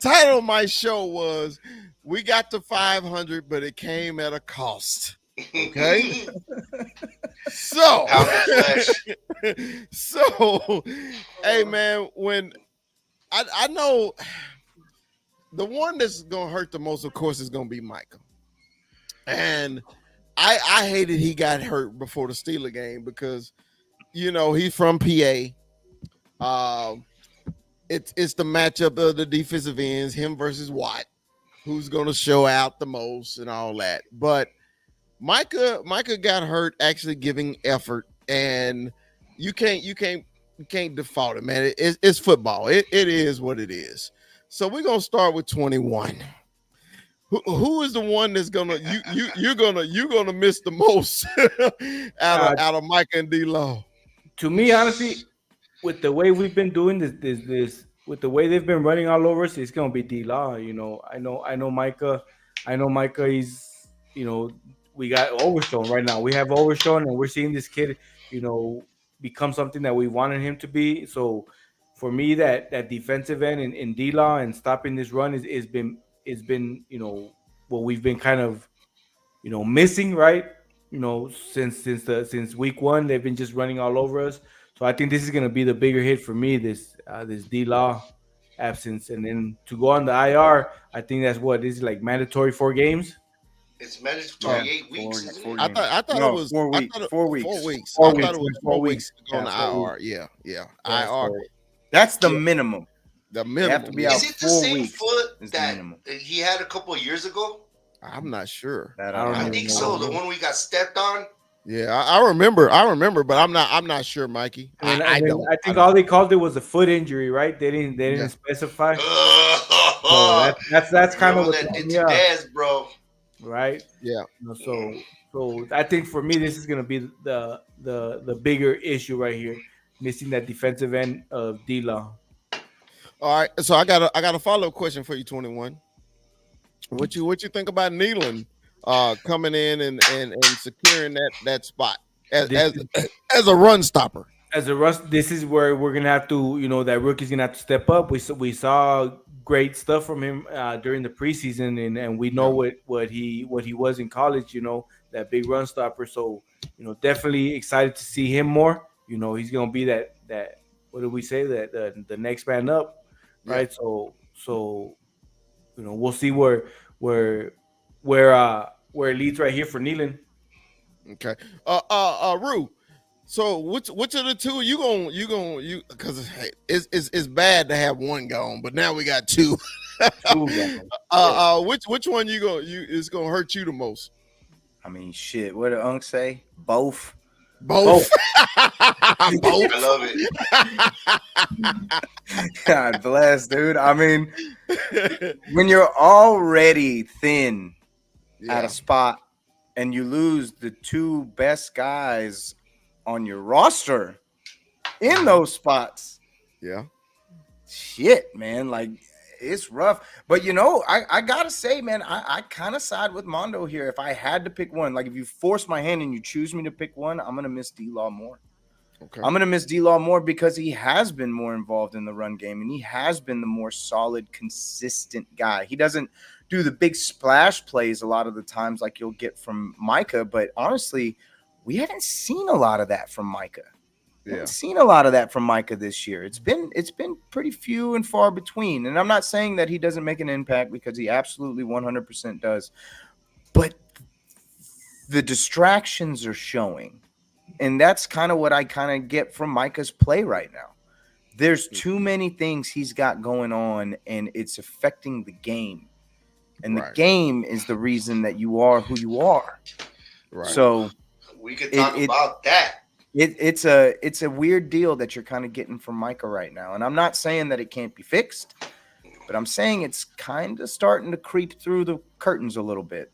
title of my show was "We Got to 500, but it came at a cost." Okay. So, hey man, when I know the one that's gonna hurt the most, of course, is gonna be Michael. And I hated he got hurt before the Steeler game because he's from PA. It's the matchup of the defensive ends, him versus Watt, who's gonna show out the most and all that. But Micah got hurt actually giving effort, and you can't default it, man. It's football. It is what it is. So we're gonna start with 21. Who is the one that's gonna you're gonna miss the most out of Micah and D-Law? To me, honestly, with the way we've been doing this with the way they've been running all over us, it's gonna be D-Law. I know Micah. He's we got Overshown right now. We have Overshown, and we're seeing this kid, become something that we wanted him to be. So for me, that defensive end in D-Law and stopping this run is been what we've been kind of missing, right? Since week one, they've been just running all over us. So I think this is going to be the bigger hit for me, this D-Law absence. And then to go on the IR, I think that's what is like mandatory 4 games. It's mandatory 8 weeks. I thought it was 4 weeks. 4 weeks. 4 weeks. I thought it was 4 weeks to go on the IR. Yeah. IR. That's the minimum. The minimum. You have to be out Is it the 4 same weeks. foot that he had a couple of years ago? I'm not sure. I think so. The one we got stepped on. Yeah, I remember, but I'm not sure, Mikey. I don't. I think all they called it was a foot injury, right? They didn't specify. So that's kind of what that did to Dez, bro. Right? Yeah. So I think for me, this is gonna be the bigger issue right here, missing that defensive end of D-Law. All right, so I got a follow-up question for you, 21. What you think about Nealon coming in and securing that spot as a run stopper? As a rush, this is where we're gonna have to, that rookie's gonna have to step up. We saw great stuff from him during the preseason, and we know what he was in college. That big run stopper. So definitely excited to see him more. He's gonna be that what did we say, that the next man up, right? Yeah. So we'll see where where it leads right here for Nealon. Okay. Rue. So which of the two you because it's bad to have one gone, but now we got two. Two guys. Yeah. Which one you is gonna hurt you the most? I mean, shit. What did Unc say? Both. Both. Both. I love it. God bless, dude. I mean, when you're already thin at Yeah. a spot and you lose the two best guys on your roster in those spots, Yeah. shit, man. Like, it's rough. But I gotta say, man, I kind of side with Mondo here. If I had to pick one, like if you force my hand and you choose me to pick one, I'm gonna miss D-Law more. Okay. I'm gonna miss D-Law more because he has been more involved in the run game and he has been the more solid, consistent guy. He doesn't do the big splash plays a lot of the times like you'll get from Micah, but honestly, we haven't seen a lot of that from Micah. We Yeah. haven't seen a lot of that from Micah this year. It's been pretty few and far between. And I'm not saying that he doesn't make an impact because he absolutely 100% does. But the distractions are showing. And that's kind of what I kind of get from Micah's play right now. There's too many things he's got going on, and it's affecting the game. And the Right. game is the reason that you are who you are. Right. So We could talk about that. it's a weird deal that you're kind of getting from Micah right now. And I'm not saying that it can't be fixed, but I'm saying it's kind of starting to creep through the curtains a little bit.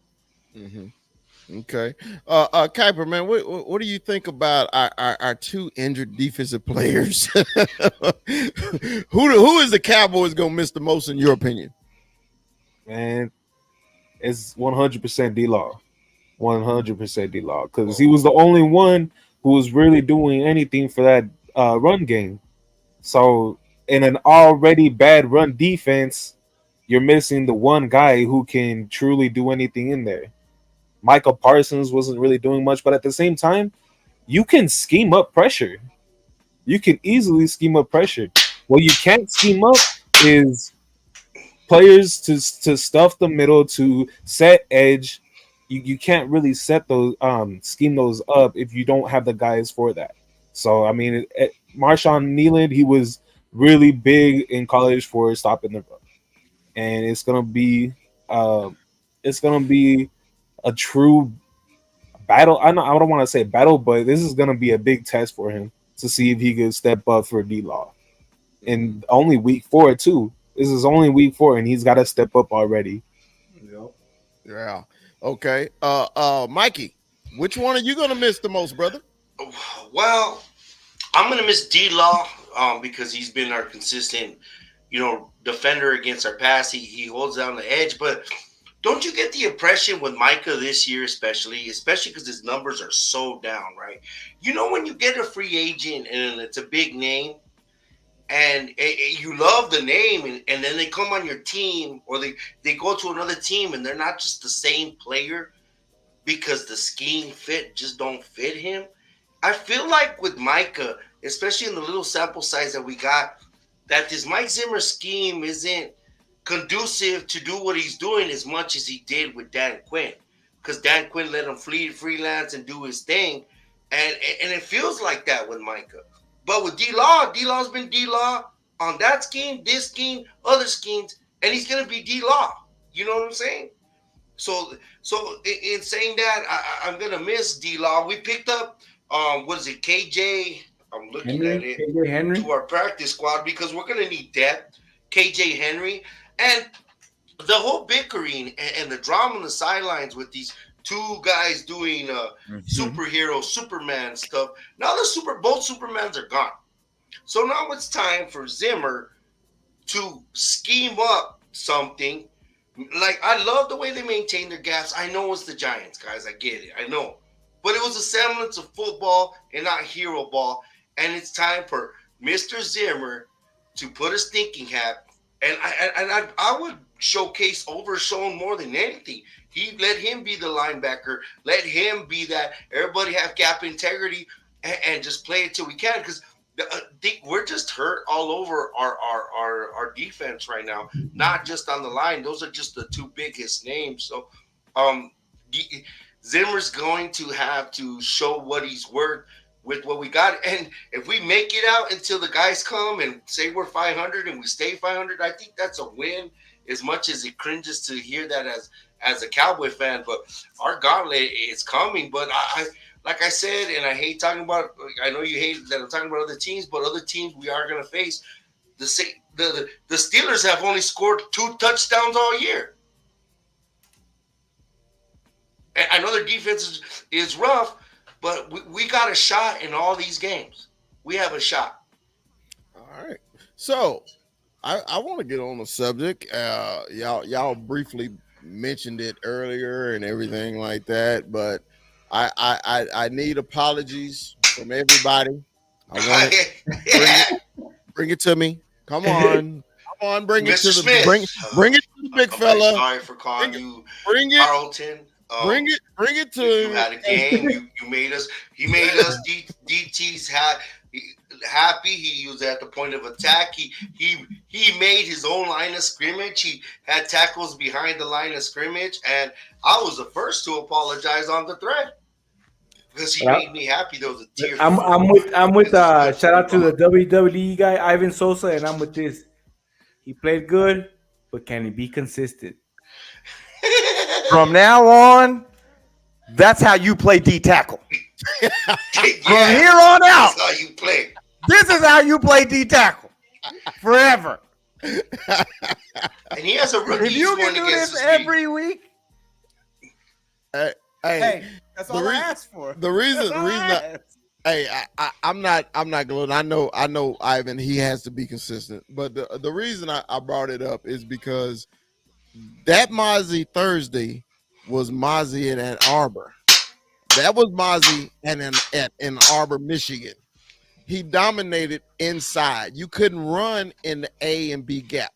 Mm-hmm. Okay. Kuiper, man, what do you think about our two injured defensive players? Who is the Cowboys gonna miss the most in your opinion? Man, it's 100% D-Law. 100% D-Law. Because he was the only one who was really doing anything for that run game. So, in an already bad run defense, you're missing the one guy who can truly do anything in there. Michael Parsons wasn't really doing much, but at the same time, you can scheme up pressure. You can easily scheme up pressure. What you can't scheme up is players to stuff the middle, to set edge. You can't really set those scheme those up if you don't have the guys for that. So I mean, Marshawn Nealon, he was really big in college for stopping the run, and it's gonna be a true battle. I don't want to say battle, but this is gonna be a big test for him to see if he could step up for D-Law. And only week 4 too. This is only week 4, and he's got to step up already. Yeah. Okay. Mikey, which one are you gonna miss the most, brother? Well, I'm gonna miss D-Law because he's been our consistent, defender against our pass. He holds down the edge, but don't you get the impression with Micah this year, especially because his numbers are so down, right? When you get a free agent and it's a big name, and you love the name, and then they come on your team, or they go to another team, and they're not just the same player because the scheme just don't fit him. I feel like with Micah, especially in the little sample size that we got, that this Mike Zimmer scheme isn't conducive to do what he's doing as much as he did with Dan Quinn, because Dan Quinn let him freelance and do his thing, and it feels like that with Micah. But with D-Law's been D-Law on that scheme, this scheme, other schemes, and he's gonna be D-Law. You know what I'm saying? So in saying that, I'm gonna miss D-Law. We picked up what is it, KJ? I'm looking at it. KJ Henry to our practice squad because we're gonna need depth. KJ Henry, and the whole bickering and the drama on the sidelines with these two guys doing superhero Superman stuff. Now both Supermans are gone. So now it's time for Zimmer to scheme up something. Like, I love the way they maintain their gaps. I know it's the Giants, guys. I get it. I know. But it was a semblance of football and not hero ball. And it's time for Mr. Zimmer to put his thinking hat. And I would showcase Overshown more than anything. He let him be the linebacker. Let him be that. Everybody have gap integrity and just play it till we can, because we're just hurt all over our defense right now. Not just on the line. Those are just the two biggest names. So Um, Zimmer's going to have to show what he's worth with what we got. And if we make it out until the guys come and say we're 500 and we stay 500, I think that's a win. As much as it cringes to hear that as a Cowboy fan, but our gauntlet is coming. But I like I said, and I hate talking about. I know you hate that I'm talking about other teams, but other teams we are going to face. The Steelers have only scored 2 touchdowns all year. And I know their defense is rough, but we got a shot in all these games. We have a shot. All right. So I want to get on the subject. Y'all briefly mentioned it earlier and everything like that, but I need apologies from everybody. I want it. Bring it to me. Come on, bring it Mr. to the Smith. bring it to the big fella. Sorry for calling you Bring it. Carlton. Bring it to You him. had a game. You made us. He made us DTs happy. He was at the point of attack. He made his own line of scrimmage. He had tackles behind the line of scrimmage, and I was the first to apologize on the thread because he made me happy. There was a tear. I'm with shout out to the WWE guy Ivan Sosa, and I'm with this. He played good, but can he be consistent? From now on, that's how you play D tackle. Yeah, From here on out, that's how you play. this is how you play D tackle forever. And he has a rookie. If you can going do against this this every week, Hey, that's the all I rea- ask for. the reason That's all I ask. hey, I'm not going. I know Ivan. He has to be consistent, but the reason I brought it up is because that Mozzie Thursday was Mozzie in Ann Arbor. That was Mozzie in Ann Arbor, Michigan. He dominated inside. You couldn't run in the A and B gap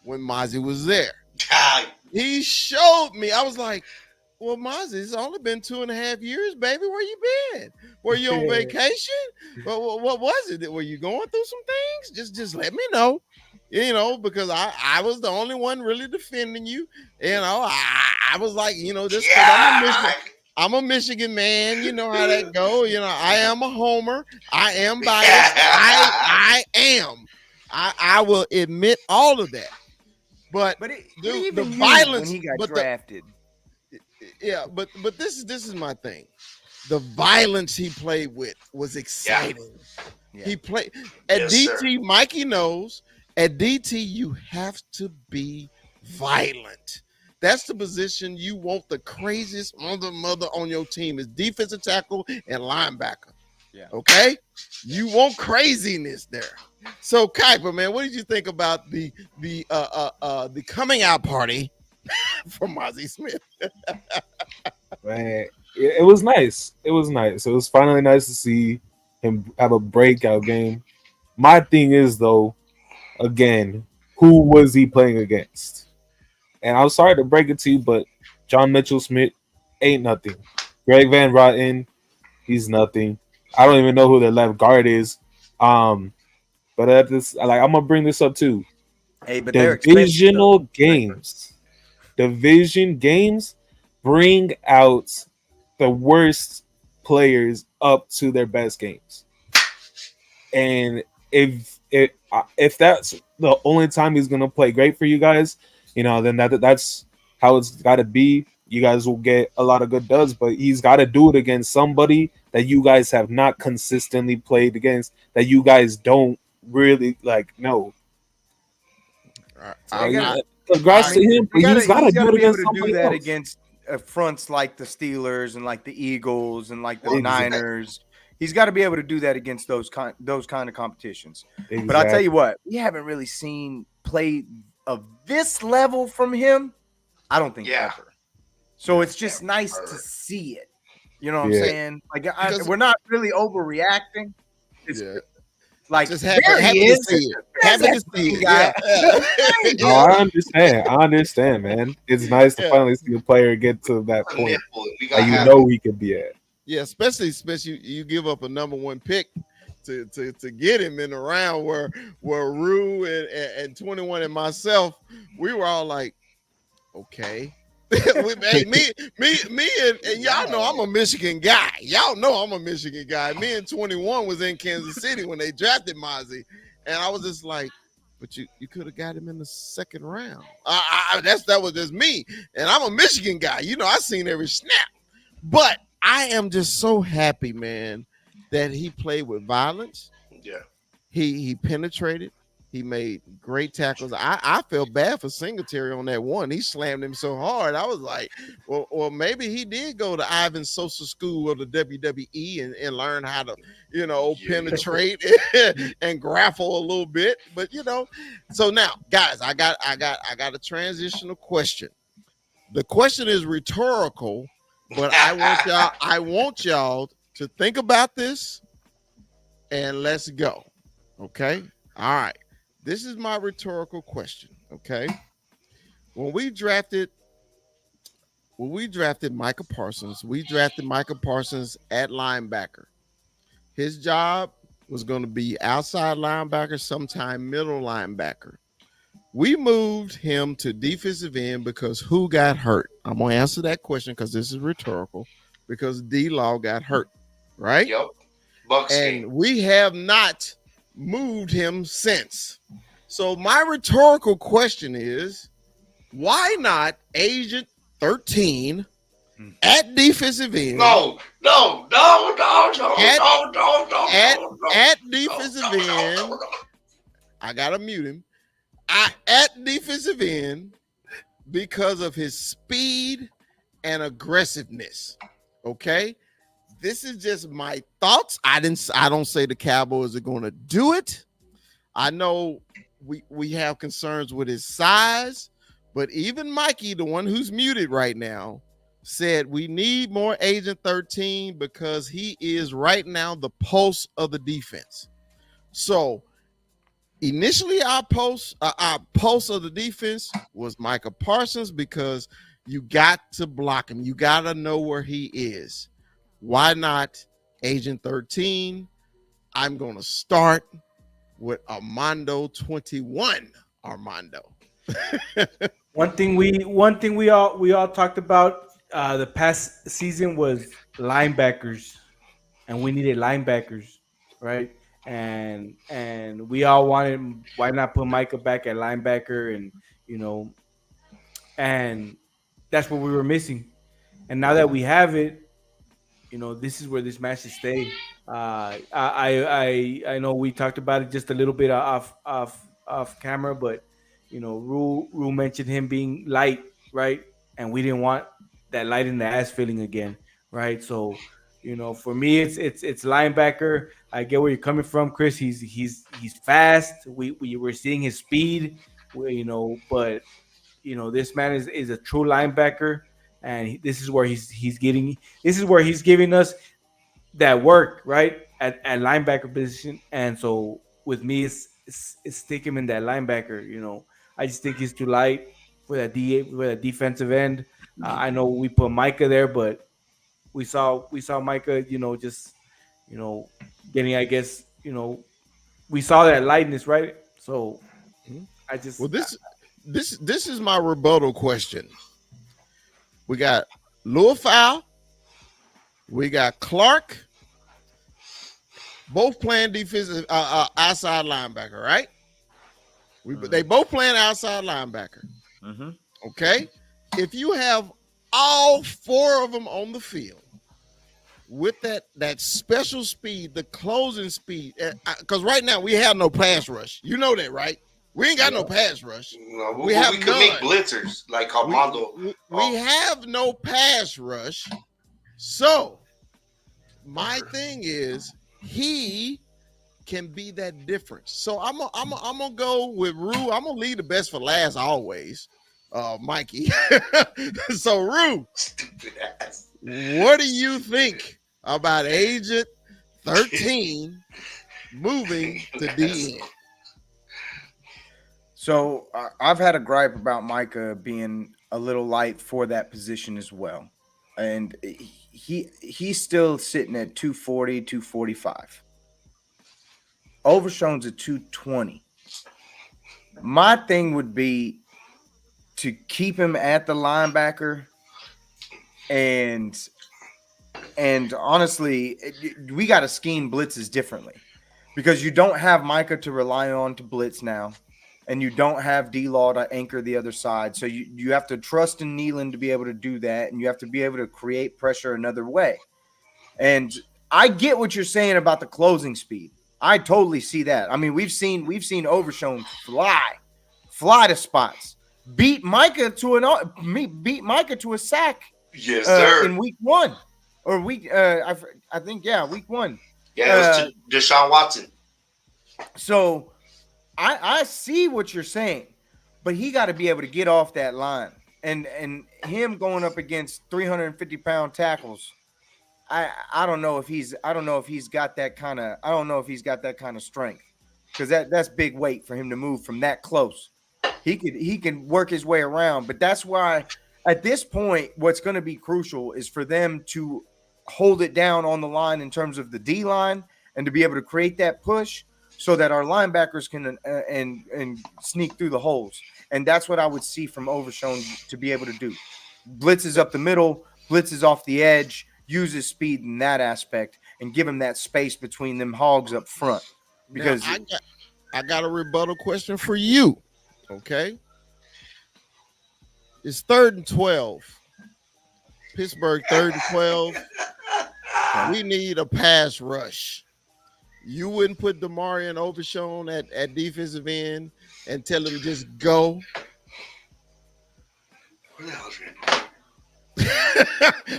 when Mozzie was there. God, He showed me. I was like, well, Mozzie, it's only been 2.5 years, baby. Where you been? Were you on vacation? What was it? Were you going through some things? Just let me know. Because I was the only one really defending you. I was like, just because I'm a Michigan man. You know how that go. I am a homer. I am biased. I am. I will admit all of that. But Dude, the violence when he got but drafted. but this is my thing. The violence he played with was exciting. Yeah. He played at Yes, DT. sir. Mikey knows at DT you have to be violent. That's the position you want the craziest mother on your team is defensive tackle and linebacker. Yeah. Okay, you want craziness there. So Kuiper, man, what did you think about the coming out party for Mozzie Smith? Man, it was nice. It was nice. It was finally nice to see him have a breakout game. My thing is though, again, who was he playing against? And I'm sorry to break it to you, but John Mitchell Smith ain't nothing. Greg Van Rotten, he's nothing. I don't even know who their left guard is. But at this, I'm gonna bring this up too. Hey, but they're expensive, Divisional though. games, division games, bring out the worst players up to their best games. And if that's the only time he's gonna play great for you guys, then that's how it's got to be. You guys will get a lot of good dubs, but he's got to do it against somebody that you guys have not consistently played against, that you guys don't really know. Congrats to him, but he's got to do it against somebody else. Against fronts like the Steelers and like the Eagles and like the Niners. He's got to be able to do that against those kind of competitions. Exactly. But I'll tell you what, we haven't really seen play of this level from him. I don't think ever. So it's just nice to see it. You know what I'm saying? We're not really overreacting. It's just happy to see it. Happy to see it. No, I understand, man. It's nice to finally see a player get to that point that he could be at. Yeah, especially you give up a number one pick to get him in the round where Rue and 21 and myself, we were all like, okay. Hey, me, and y'all know I'm a Michigan guy. Y'all know I'm a Michigan guy. Me and 21 was in Kansas City when they drafted Mozzie, and I was just like, but you could have got him in the second round. That was just me, and I'm a Michigan guy. You know, I seen every snap, but I am just so happy, man, that he played with violence. Yeah. He penetrated. He made great tackles. I felt bad for Singletary on that one. He slammed him so hard. I was like, well, maybe he did go to Ivan's social school of the WWE and learn how to, penetrate and grapple a little bit. But so now, guys, I got a transitional question. The question is rhetorical, but I want y'all to think about this and let's go. Okay. All right. This is my rhetorical question. Okay. When we drafted Micah Parsons, we drafted Micah Parsons at linebacker. His job was going to be outside linebacker, sometime middle linebacker. We moved him to defensive end because who got hurt? I'm going to answer that question because this is rhetorical, because D-Law got hurt, right? Yep. Bucks And game. we have not moved him since. So my rhetorical question is, why not Agent 13 at defensive end? No. At defensive end. I gotta mute him. At defensive end because of his speed and aggressiveness. Okay. This is just my thoughts. I don't say the Cowboys are going to do it. I know we have concerns with his size, but even Mikey, the one who's muted right now, said we need more Agent 13 because he is right now the pulse of the defense. So initially our pulse of the defense was Micah Parsons because you got to block him. You got to know where he is. Why not Agent 13? I'm going to start with Armando 21. Armando. One thing we all talked about the past season was linebackers, and we needed linebackers, right? And we all wanted, why not put Micah back at linebacker, and and that's what we were missing. And now that we have it, this is where this match should stay. I know we talked about it just a little bit off camera, but Rue mentioned him being light, right? And we didn't want that light in the ass feeling again, right? So, for me, it's linebacker. I get where you're coming from, Chris. He's fast. We're seeing his speed, but this man is a true linebacker, and this is where he's giving us that work, right, at linebacker position. And so with me, it's stick him in that linebacker. I just think he's too light for that defensive end. I know we put Micah there, but we saw Micah, just getting, I guess, we saw that lightness, right? So I just this is my rebuttal question. We got Louisville, we got Clark, both playing defensive outside linebacker, right? They both playing outside linebacker. Mm-hmm. Okay, if you have all four of them on the field with that special speed, the closing speed, because right now we have no pass rush. You know that, right? We ain't got no pass rush. No, we could make blitzers like Armando. We have no pass rush. So my thing is he can be that difference. So I'm gonna go with Rue. I'm gonna leave the best for last always, Mikey. So Rue, Stupid ass. what do you think about Agent 13 moving to DN? So I've had a gripe about Micah being a little light for that position as well. And he's still sitting at 240, 245. Overshone's at 220. My thing would be, to keep him at the linebacker, and honestly, we got to scheme blitzes differently because you don't have Micah to rely on to blitz now, and you don't have D-Law to anchor the other side. So you have to trust in Nealon to be able to do that, and you have to be able to create pressure another way. And I get what you're saying about the closing speed. I totally see that. I mean, we've seen Overshown fly to spots, beat Micah to a sack. Yes, sir. In week 1 or week I think week 1. Yeah, it was Deshaun Watson. So I see what you're saying, but he got to be able to get off that line, and him going up against 350-pound tackles. I don't know if he's got that kind of strength, because that's big weight for him to move from that close. He can work his way around, but that's why at this point what's going to be crucial is for them to hold it down on the line in terms of the D line, and to be able to create that push so that our linebackers can and sneak through the holes. And that's what I would see from Overshown to be able to do. Blitzes up the middle, blitzes off the edge, uses speed in that aspect, and give him that space between them hogs up front. Because now, I got a rebuttal question for you. Okay. It's 3rd and 12. Pittsburgh 3rd and 12. We need a pass rush. You wouldn't put Damari and Overshown at defensive end and tell him just go.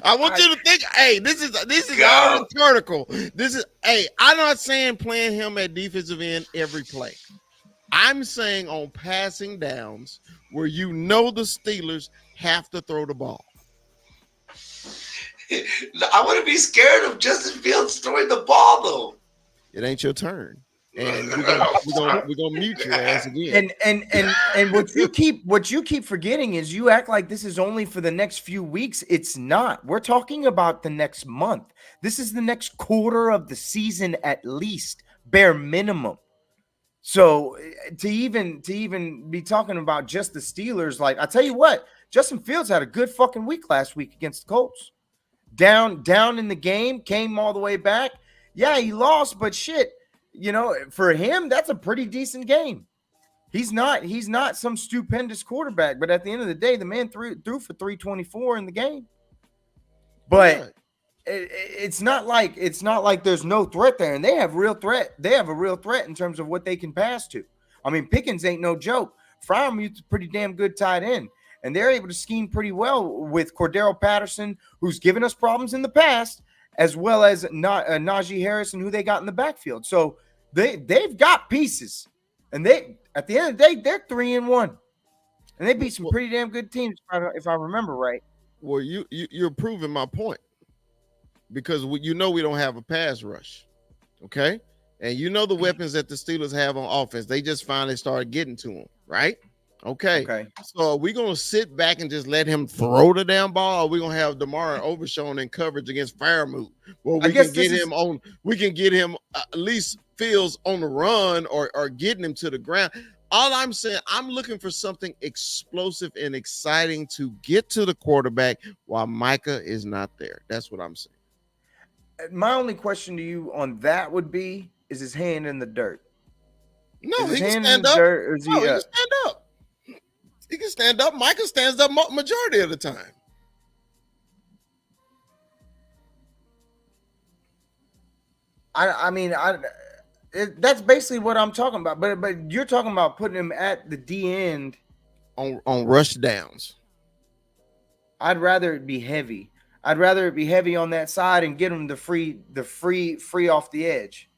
I want you to think, hey, this is all internal. I'm not saying playing him at defensive end every play. I'm saying on passing downs where the Steelers have to throw the ball. I wouldn't be scared of Justin Fields throwing the ball, though. It ain't your turn, and we're gonna mute your ass again. And what you keep forgetting is you act like this is only for the next few weeks. It's not. We're talking about the next month. This is the next quarter of the season at least, bare minimum. So to even be talking about just the Steelers, like I tell you what, Justin Fields had a good fucking week last week against the Colts. Down in the game, came all the way back. Yeah, he lost, but shit, for him, that's a pretty decent game. He's not some stupendous quarterback, but at the end of the day, the man threw for 324 in the game. But it's not like there's no threat there, and they have real threat. They have a real threat in terms of what they can pass to. I mean, Pickens ain't no joke. Fryermuth's a pretty damn good tight end, and they're able to scheme pretty well with Cordero Patterson, who's given us problems in the past, as well as Najee Harrison, who they got in the backfield. So they've got pieces, and at the end of the day, they're 3-1, and they beat some pretty damn good teams, if I remember right. Well, you're proving my point, because we don't have a pass rush, okay? And the weapons that the Steelers have on offense, they just finally started getting to them, right? Okay. So are we going to sit back and just let him throw the damn ball, or are we going to have Damari Overshown in coverage against Fryermuth? Well, we can get him at least Fields on the run or getting him to the ground. All I'm saying, I'm looking for something explosive and exciting to get to the quarterback while Micah is not there. That's what I'm saying. My only question to you on that would be, is his hand in the dirt? No, he can stand up. He can stand up. He can stand up. Micah stands up majority of the time. That's basically what I'm talking about. But you're talking about putting him at the D end on rush downs. I'd rather it be heavy. I'd rather it be heavy on that side and get him the free off the edge.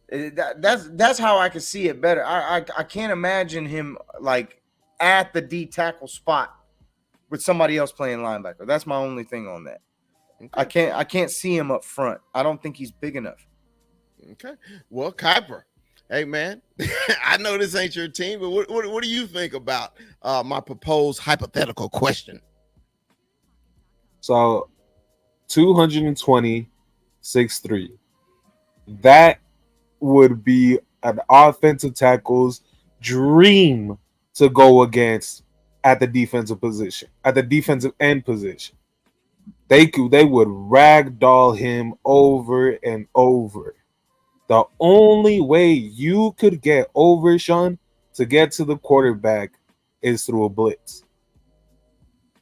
That's how I can see it better. I can't imagine him like at the D tackle spot with somebody else playing linebacker. That's my only thing on that. Okay. I can't see him up front. I don't think he's big enough. Okay. Well, Kuiper, hey man, I know this ain't your team, but what do you think about my proposed hypothetical question? So 220, 6'3". That would be an offensive tackle's dream to go against at the defensive position, at the defensive end position. They would ragdoll him over and over. The only way you could get over Sean to get to the quarterback is through a blitz.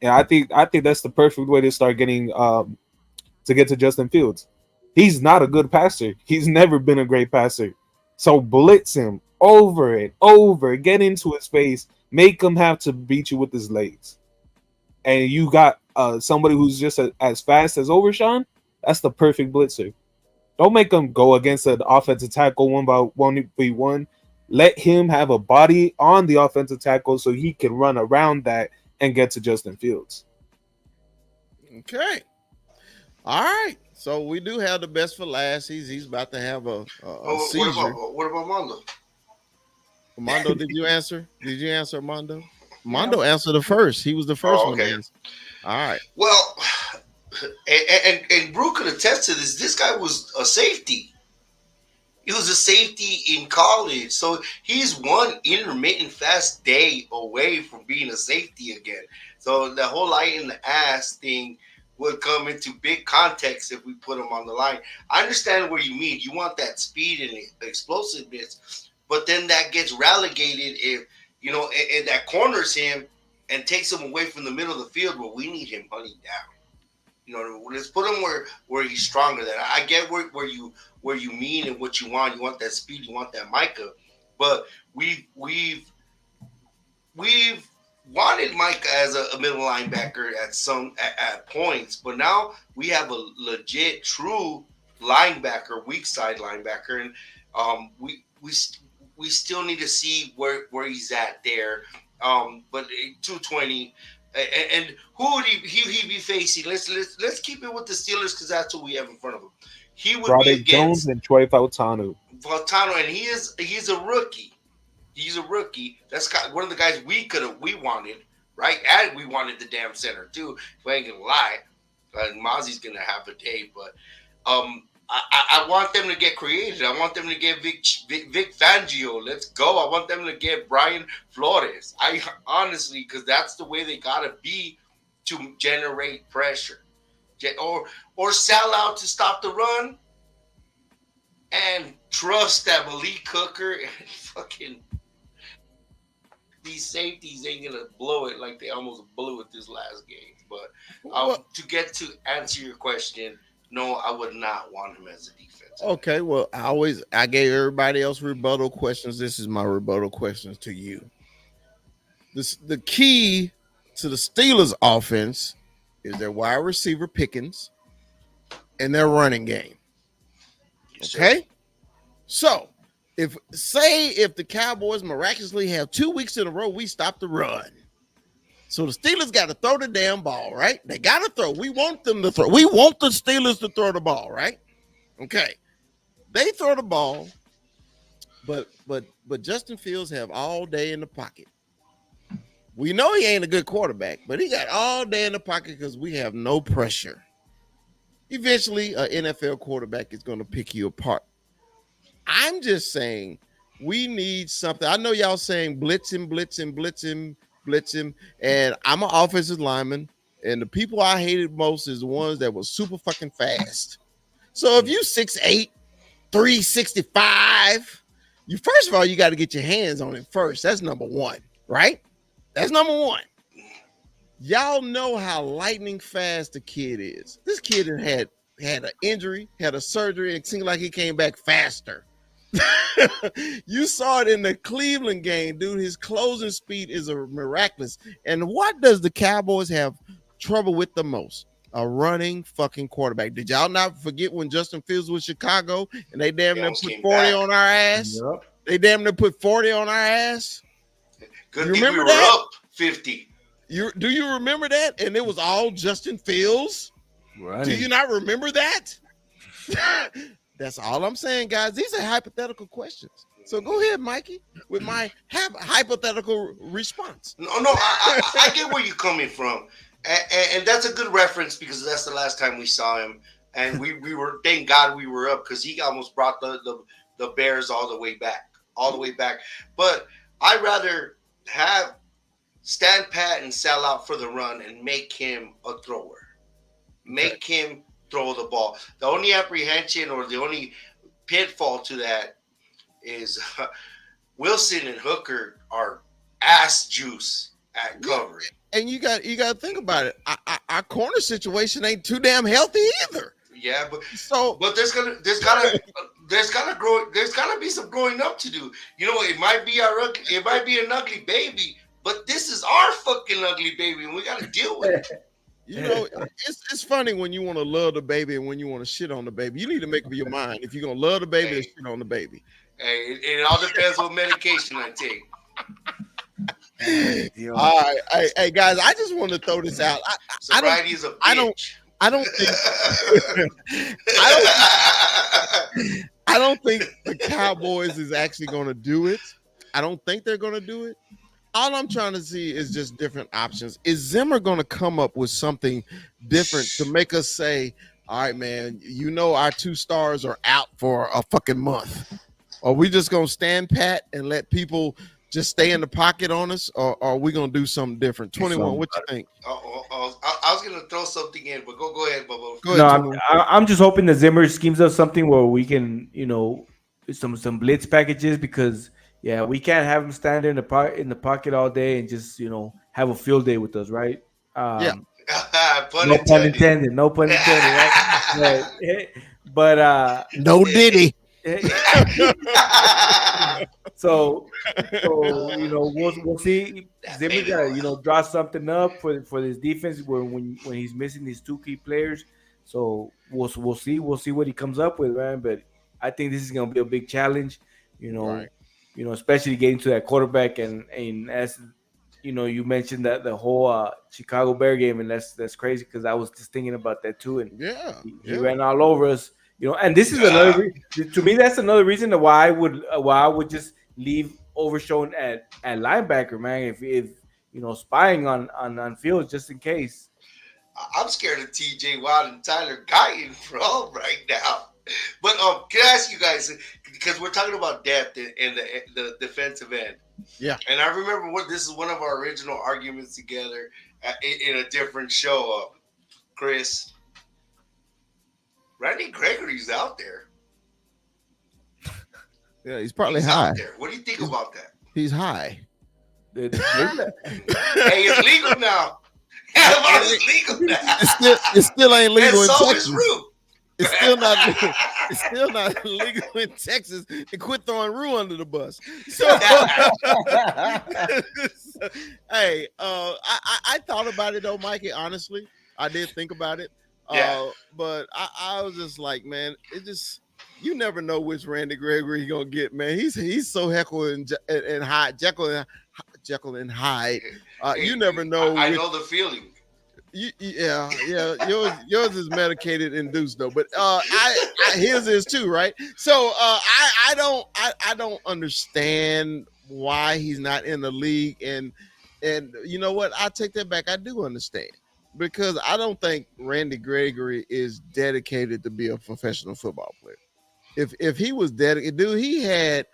And I think that's the perfect way to start getting to get to Justin Fields. He's not a good passer. He's never been a great passer. So blitz him over and over, get into his face, make him have to beat you with his legs. And you got somebody who's just as fast as Overshawn. That's the perfect blitzer. Don't make him go against an offensive tackle 1v1. Let him have a body on the offensive tackle so he can run around that and get to Justin Fields. Okay. All right. So we do have the best for last. He's about to have a seizure. What about Mondo? Mondo, did you answer? Did you answer, Mondo? Mondo answered the first. He was the first one to answer. All right. Well, and Brew could attest to this. This guy was a safety. He was a safety in college. So he's one intermittent fast day away from being a safety again. So the whole light in the ass thing would come into big context if we put him on the line. I understand what you mean. You want that speed and explosiveness, but then that gets relegated if, and that corners him and takes him away from the middle of the field where we need him hunting down. Let's put him where he's stronger than. I get where you mean and what you want. You want that speed, you want that Micah. But we've wanted Micah as a middle linebacker at points, but now we have a legit true linebacker, weak side linebacker, and we still need to see where he's at there. But 220. And who would he be facing? Let's keep it with the Steelers because that's what we have in front of him. He would Broderick be against Jones and Troy Fautanu. And he's a rookie. He's a rookie. That's one of the guys we wanted, right? And we wanted the damn center too. If I ain't gonna lie, Mozzie's gonna have a day, but I want them to get creative. I want them to get Vic Fangio. Let's go. I want them to get Brian Flores. I honestly, because that's the way they gotta be to generate pressure, or sell out to stop the run, and trust that Malik Hooker and fucking these safeties ain't gonna blow it like they almost blew it this last game. But to get to answer your question. No, I would not want him as a defense. Okay, well, I gave everybody else rebuttal questions. This is my rebuttal questions to you. The key to the Steelers' offense is their wide receiver Pickens and their running game. Okay, so if the Cowboys miraculously have 2 weeks in a row, we stop the run. So the Steelers got to throw the damn ball, right? They got to throw. We want them to throw. We want the Steelers to throw the ball, right? Okay. They throw the ball, but Justin Fields have all day in the pocket. We know he ain't a good quarterback, but he got all day in the pocket because we have no pressure. Eventually, an NFL quarterback is going to pick you apart. I'm just saying we need something. I know y'all saying blitz him, and I'm an offensive lineman, and the people I hated most is the ones that were super fucking fast. So if you 6'8", 365, first of all, you got to get your hands on it first. That's number one, right? That's number one. Y'all know how lightning fast the kid is. This kid had an injury, had a surgery, and it seemed like he came back faster. You saw it in the Cleveland game, dude. His closing speed is miraculous. And what does the Cowboys have trouble with the most? A running fucking quarterback. Did y'all not forget when Justin Fields was Chicago and they damn near put 40 on our ass? Yep. They damn near put 40 on our ass. Good thing we were up 50. Do you remember that? And it was all Justin Fields. Right. Do you not remember that? That's all I'm saying, guys. These are hypothetical questions. So go ahead, Mikey, with my hypothetical response. No, I get where you're coming from. And that's a good reference because that's the last time we saw him. And we were, thank God we were up because he almost brought the Bears all the way back. But I'd rather have stand pat and sell out for the run and make him a thrower. Make him throw the ball. The only apprehension or the only pitfall to that is Wilson and Hooker are ass juice at covering. And you got to think about it. Our corner situation ain't too damn healthy either. Yeah, but So there's gotta be some growing up to do. You know, it might be an ugly baby, but this is our fucking ugly baby, and we gotta deal with it. you know, it's funny when you want to love the baby and when you want to shit on the baby. You need to make up your mind if you're gonna love the baby or shit on the baby. Hey, it all depends what medication I take. All right, hey guys, I just want to throw this out. Sobriety is a bitch. I don't think I don't think the Cowboys is actually going to do it. I don't think they're going to do it. All I'm trying to see is just different options. Is Zimmer going to come up with something different to make us say, all right, man, you know our 2 stars are out for a fucking month? Are we just going to stand pat and let people just stay in the pocket on us, or are we going to do something different? 21, what you think? I was going to throw something in, but go ahead, Bubba. Go ahead, No, I'm just hoping that Zimmer schemes up something where we can, some blitz packages, because we can't have him stand in the pocket all day and just have a field day with us, right? Pun no pun intended. No pun intended. Right? but no Diddy. So we'll see. Zimmer got draw something up for this defense when he's missing these 2 key players. So we'll see what he comes up with, man. But I think this is gonna be a big challenge. Right. Especially getting to that quarterback and as you mentioned that the whole Chicago Bear game, and that's crazy because I was just thinking about that too. And he ran all over us. And this is another to me. That's another reason why I would just leave Overshown at linebacker, man. If spying on field just in case. I'm scared of T.J. Watt and Tyler Guyton, bro, right now. But can I ask you guys, because we're talking about depth in the defensive end. Yeah. And I remember this is one of our original arguments together in a different show. Chris, Randy Gregory's out there. Yeah, he's probably high. Out there. What do you think about that? He's high. Hey, it's legal now. It's legal now. It still ain't legal in so Texas. It's still not legal. It's still not legal in Texas. And quit throwing Rue under the bus. So, hey, I thought about it though, Mikey. Honestly, I did think about it. But I was just like, man, it just you never know which Randy Gregory you're gonna get, man. He's so Jekyll and Hyde, Jekyll and Hyde. You never know. I know the feeling. Yeah. Yours is medicated induced though, but his is too, right? So I don't understand why he's not in the league, and you know what? I take that back. I do understand. Because I don't think Randy Gregory is dedicated to be a professional football player. If he was dedicated, dude, he had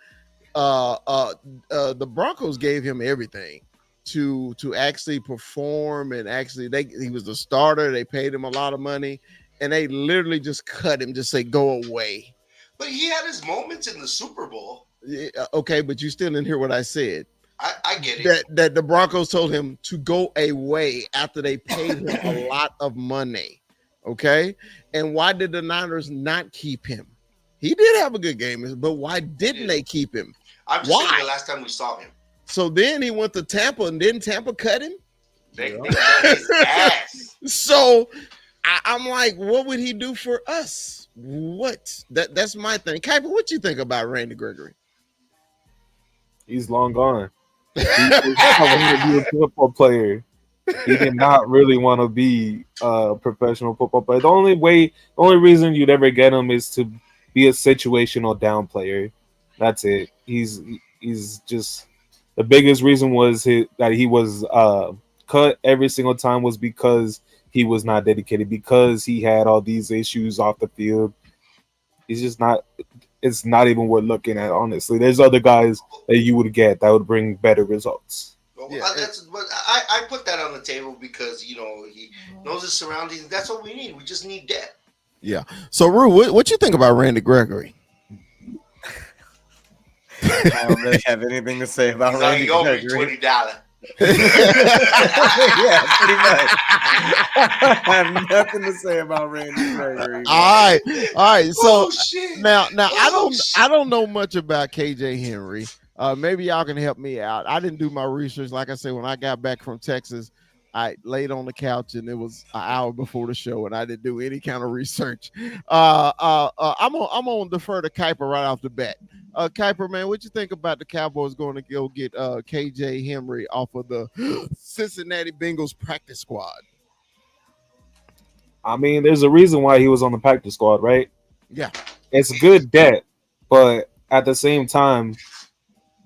the Broncos gave him everything to actually perform, and actually he was the starter. They paid him a lot of money, and they literally just cut him, just say go away. But he had his moments in the Super Bowl. Yeah, okay, but you still didn't hear what I said. I get it. That the Broncos told him to go away after they paid him a lot of money. Okay. And why did the Niners not keep him? He did have a good game, but why didn't they keep him? I'm just saying the last time we saw him. So then he went to Tampa, and didn't Tampa cut him? They cut his ass. So I'm like, what would he do for us? What? That's my thing. Kuiper, what you think about Randy Gregory? He's long gone. He wanted to be a football player. He did not really want to be a professional football player. The only reason you'd ever get him is to be a situational down player. That's it. He's just the biggest reason was that he was cut every single time was because he was not dedicated, because he had all these issues off the field. He's just not. It's not even worth looking at, honestly. There's other guys that you would get that would bring better results. Yeah, That's but I put that on the table because he knows his surroundings. That's what we need. We just need depth. yeah. So, Rue, what you think about Randy Gregory? I don't really have anything to say about He's like, Randy you owe me Gregory. $20. Yeah, pretty much. I have nothing to say about Randy Gregory. All right. So Oh shit! now Oh, shit. I don't know much about KJ Henry. Maybe y'all can help me out. I didn't do my research. Like I said, when I got back from Texas, I laid on the couch and it was an hour before the show, and I didn't do any kind of research. I'm gonna defer to Kuiper right off the bat. Kuiper, man, what you think about the Cowboys going to go get KJ Henry off of the Cincinnati Bengals practice squad? I mean, there's a reason why he was on the practice squad, right? Yeah, It's good debt, but at the same time,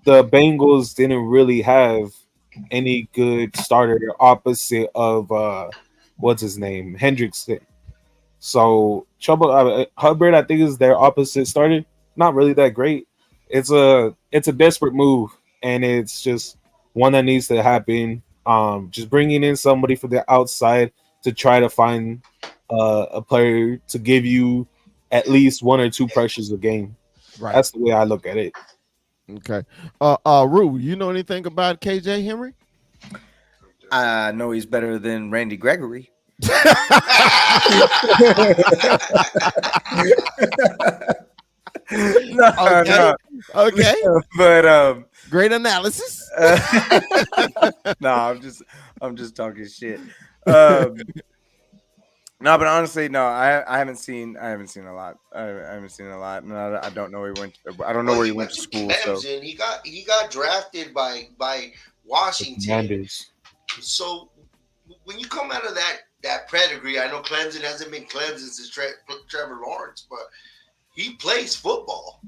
the Bengals didn't really have any good starter opposite of what's his name, Hendrickson. So Hubbard, I think, is their opposite starter. Not really that great. It's a desperate move, and it's just one that needs to happen. Just bringing in somebody from the outside to try to find a player to give you at least one or two pressures a game. right. That's the way I look at it. Okay. Rue, you know anything about KJ Henry? I know he's better than Randy Gregory. No, Okay. no. Okay. But Great analysis. no, I'm just talking shit. No, but honestly, no, I haven't seen a lot. I haven't seen a lot, and I don't know where he went. I don't know where he went to school. So Clemson. He got drafted by Washington. Commanders. So when you come out of that pedigree, I know Clemson hasn't been Clemson since Trevor Lawrence, but he plays football.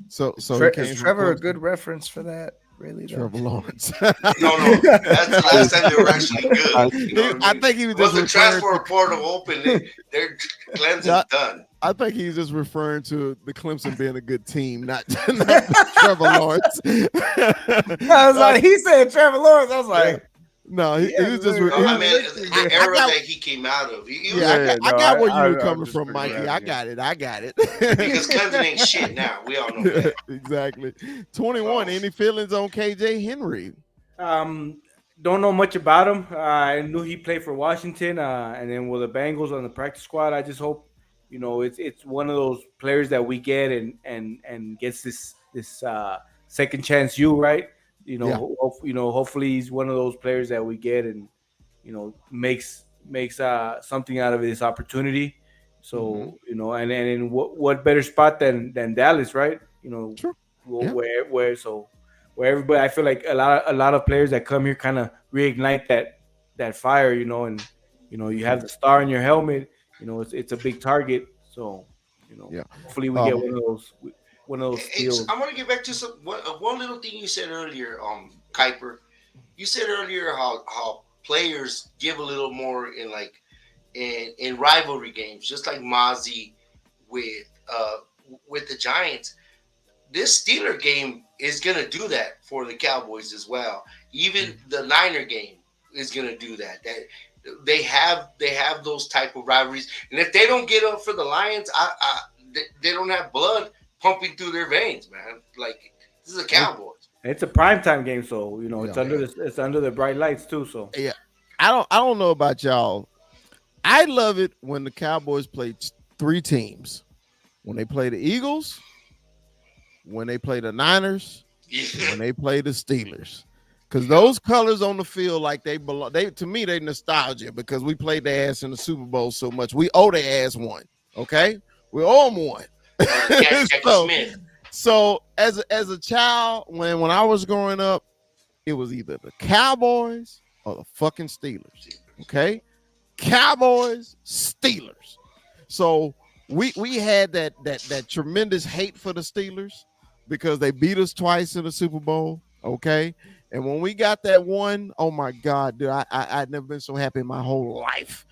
So is he Trevor a good reference for that? Really, though? Trevor Lawrence. No, that's the last time they were actually good. You know what I mean? think he was Once just the referring transfer to, portal open, they're Clemson's done. I think he's just referring to the Clemson being a good team, not Trevor Lawrence. I was like, he said Trevor Lawrence. I was like, no, he was just. No, I mean, I the era got- that he came out of. I got where you were coming just from, figured Mikey. it out, I got it. Because Clemson ain't shit now. We all know that. Exactly. 21. Any feelings on KJ Henry? Don't know much about him. I knew he played for Washington, and then with the Bengals on the practice squad. I just hope, it's one of those players that we get and gets this second chance. Right? Hopefully he's one of those players that we get and makes something out of this opportunity. So and what better spot than Dallas, right? Sure. Yeah. Where everybody, I feel like a lot of players that come here kind of reignite that fire, and you have the star in your helmet, it's a big target. So hopefully we get one of those steals. I want to get back to one little thing you said earlier, Kuiper. You said earlier how players give a little more in rivalry games, just like Mozzie with the Giants. This Steeler game is gonna do that for the Cowboys as well. Even the Niner game is gonna do that. That they have those type of rivalries, and if they don't get up for the Lions, they don't have blood pumping through their veins, man. Like, this is a Cowboys. It's a primetime game, so it's under the bright lights too. So Yeah. I don't know about y'all. I love it when the Cowboys play three teams. When they play the Eagles, when they play the Niners, when they play the Steelers. Because those colors on the field, like they belong, to me, they nostalgia because we played their ass in the Super Bowl so much. We owe their ass one. Okay? We owe them one. So as a child, when I was growing up, it was either the Cowboys or the fucking Steelers. Okay? Cowboys, Steelers. So we had that tremendous hate for the Steelers because they beat us twice in the Super Bowl. Okay. And when we got that one, oh my God, dude, I'd never been so happy in my whole life,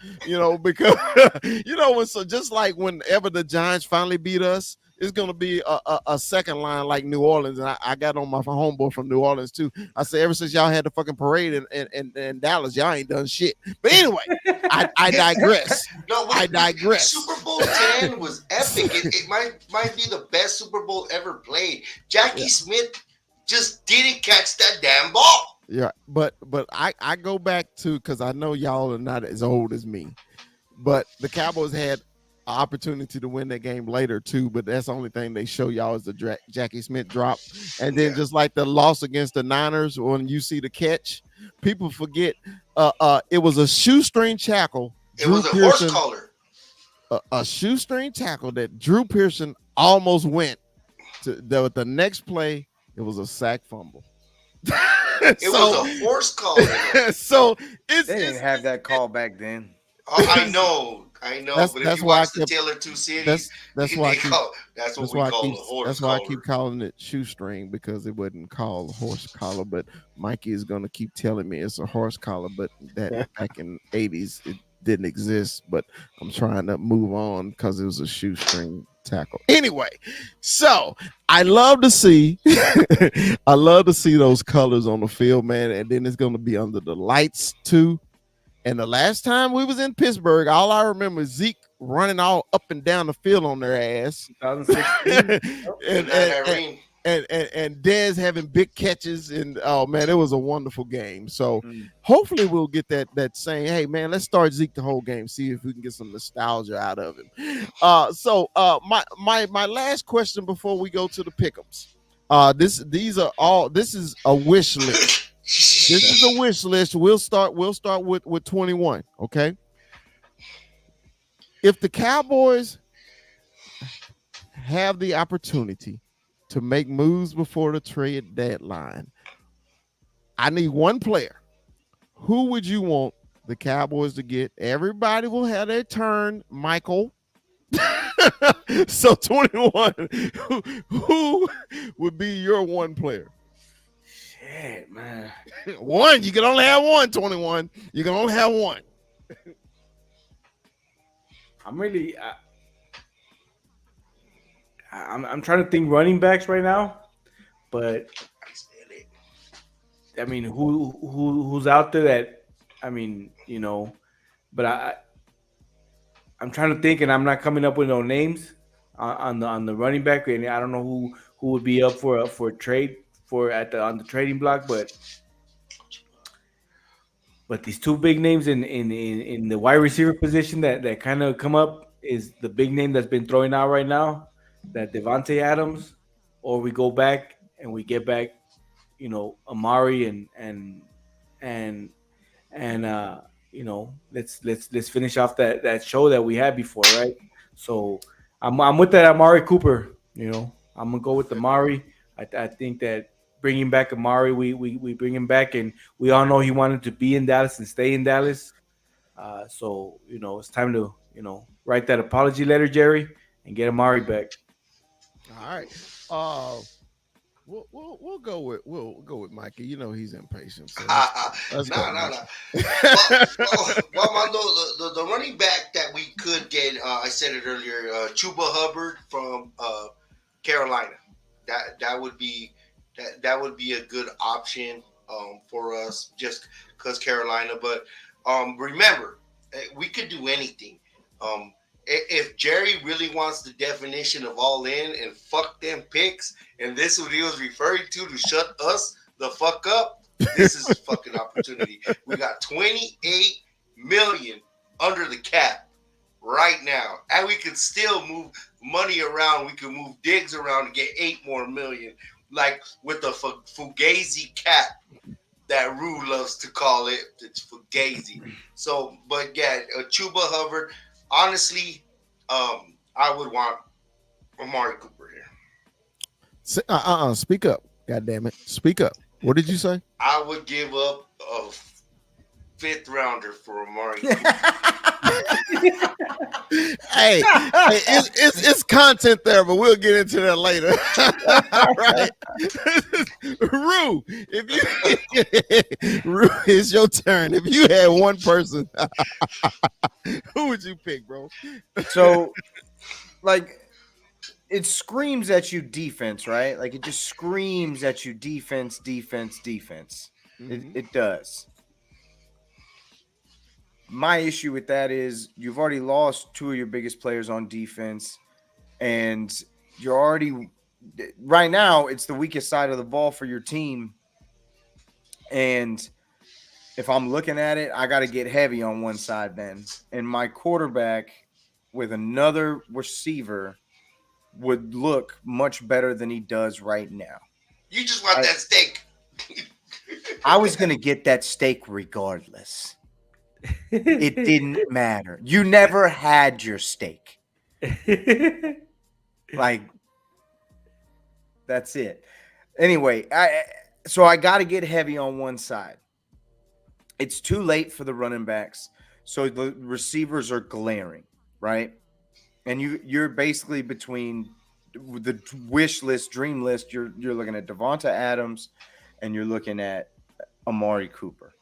because, so just like whenever the Giants finally beat us, it's gonna be a second line like New Orleans. And I got on my homeboy from New Orleans too. I said ever since y'all had the fucking parade in Dallas, y'all ain't done shit. But anyway, I digress. No, I digress. Super Bowl 10 was epic. It might be the best Super Bowl ever played. Jackie Smith just didn't catch that damn ball. Yeah, but I go back to, because I know y'all are not as old as me, but the Cowboys had an opportunity to win that game later too. But that's the only thing they show y'all is the Jackie Smith drop, and then just like the loss against the Niners, when you see the catch, people forget it was a shoestring tackle. It was a horse collar. A shoestring tackle that Drew Pearson almost went to. The next play, it was a sack fumble. It was a horse collar. So they didn't have that call back then. Oh, I know. But if you watch the Taylor Two Cities, that's what we call a horse. That's why I keep calling it shoestring, because it wasn't called horse collar. But Mikey is gonna keep telling me it's a horse collar, but that back in the 80s it didn't exist. But I'm trying to move on because it was a shoestring tackle. Anyway, so I love to see those colors on the field, man. And then it's gonna be under the lights too. And the last time we was in Pittsburgh, all I remember is Zeke running all up and down the field on their ass. 2016. and Dez having big catches. And oh man, it was a wonderful game. So hopefully we'll get that saying, hey man, let's start Zeke the whole game, see if we can get some nostalgia out of him. So my last question before we go to the pick'ems. This is a wish list. This is a wish list. We'll start with 21. Okay. If the Cowboys have the opportunity to make moves before the trade deadline, I need one player. Who would you want the Cowboys to get? Everybody will have their turn, Michael. So 21, who would be your one player? Shit, man. One. You can only have one, 21. You can only have one. I'm trying to think running backs right now, but I mean, who's out there that, I mean, you know, but I'm trying to think, and I'm not coming up with no names on the running back, and I don't know who would be up for a trade on the trading block, but these two big names in the wide receiver position that kind of come up is the big name that's been throwing out right now, that Devontae Adams, or we go back and we get back, you know, Amari and you know, let's finish off that show that we had before, right? So I'm with that Amari Cooper. You know, I'm gonna go with Amari. I think that bringing back Amari, we bring him back, and we all know he wanted to be in Dallas and stay in Dallas. So you know, it's time to, you know, write that apology letter, Jerry, and get Amari back. All right. We'll go with Mikey. You know he's impatient. So let's go. No. Well, the running back that we could get, I said it earlier, Chuba Hubbard from Carolina. That would be a good option for us, just because Carolina. But remember, we could do anything. If Jerry really wants the definition of all in and fuck them picks, and this is what he was referring to shut us the fuck up, this is a fucking opportunity. We got 28 million under the cap right now, and we can still move money around. We can move Diggs around and get 8 more million, like with the Fugazi cap that Rue loves to call it. It's Fugazi. So, but yeah, Chuba Hubbard. Honestly, I would want Amari Cooper here. Speak up. God damn it. Speak up. What did you say? I would give up a 5th rounder for Amari Cooper. Hey, it's content there, but we'll get into that later. All right. Rue, Rue, it's your turn. If you had one person, who would you pick, bro? So, like, it screams at you defense, right? Like it just screams at you defense. It does. My issue with that is you've already lost two of your biggest players on defense, and you're already right now it's the weakest side of the ball for your team. And if I'm looking at it, I got to get heavy on one side then. And my quarterback with another receiver would look much better than he does right now. You just want that steak. I was going to get that steak regardless. It didn't matter. You never had your steak. Like, that's it. Anyway, so I got to get heavy on one side. It's too late for the running backs, so the receivers are glaring, right? And you're basically between the wish list, dream list. You're looking at Devonta Adams, and you're looking at Amari Cooper.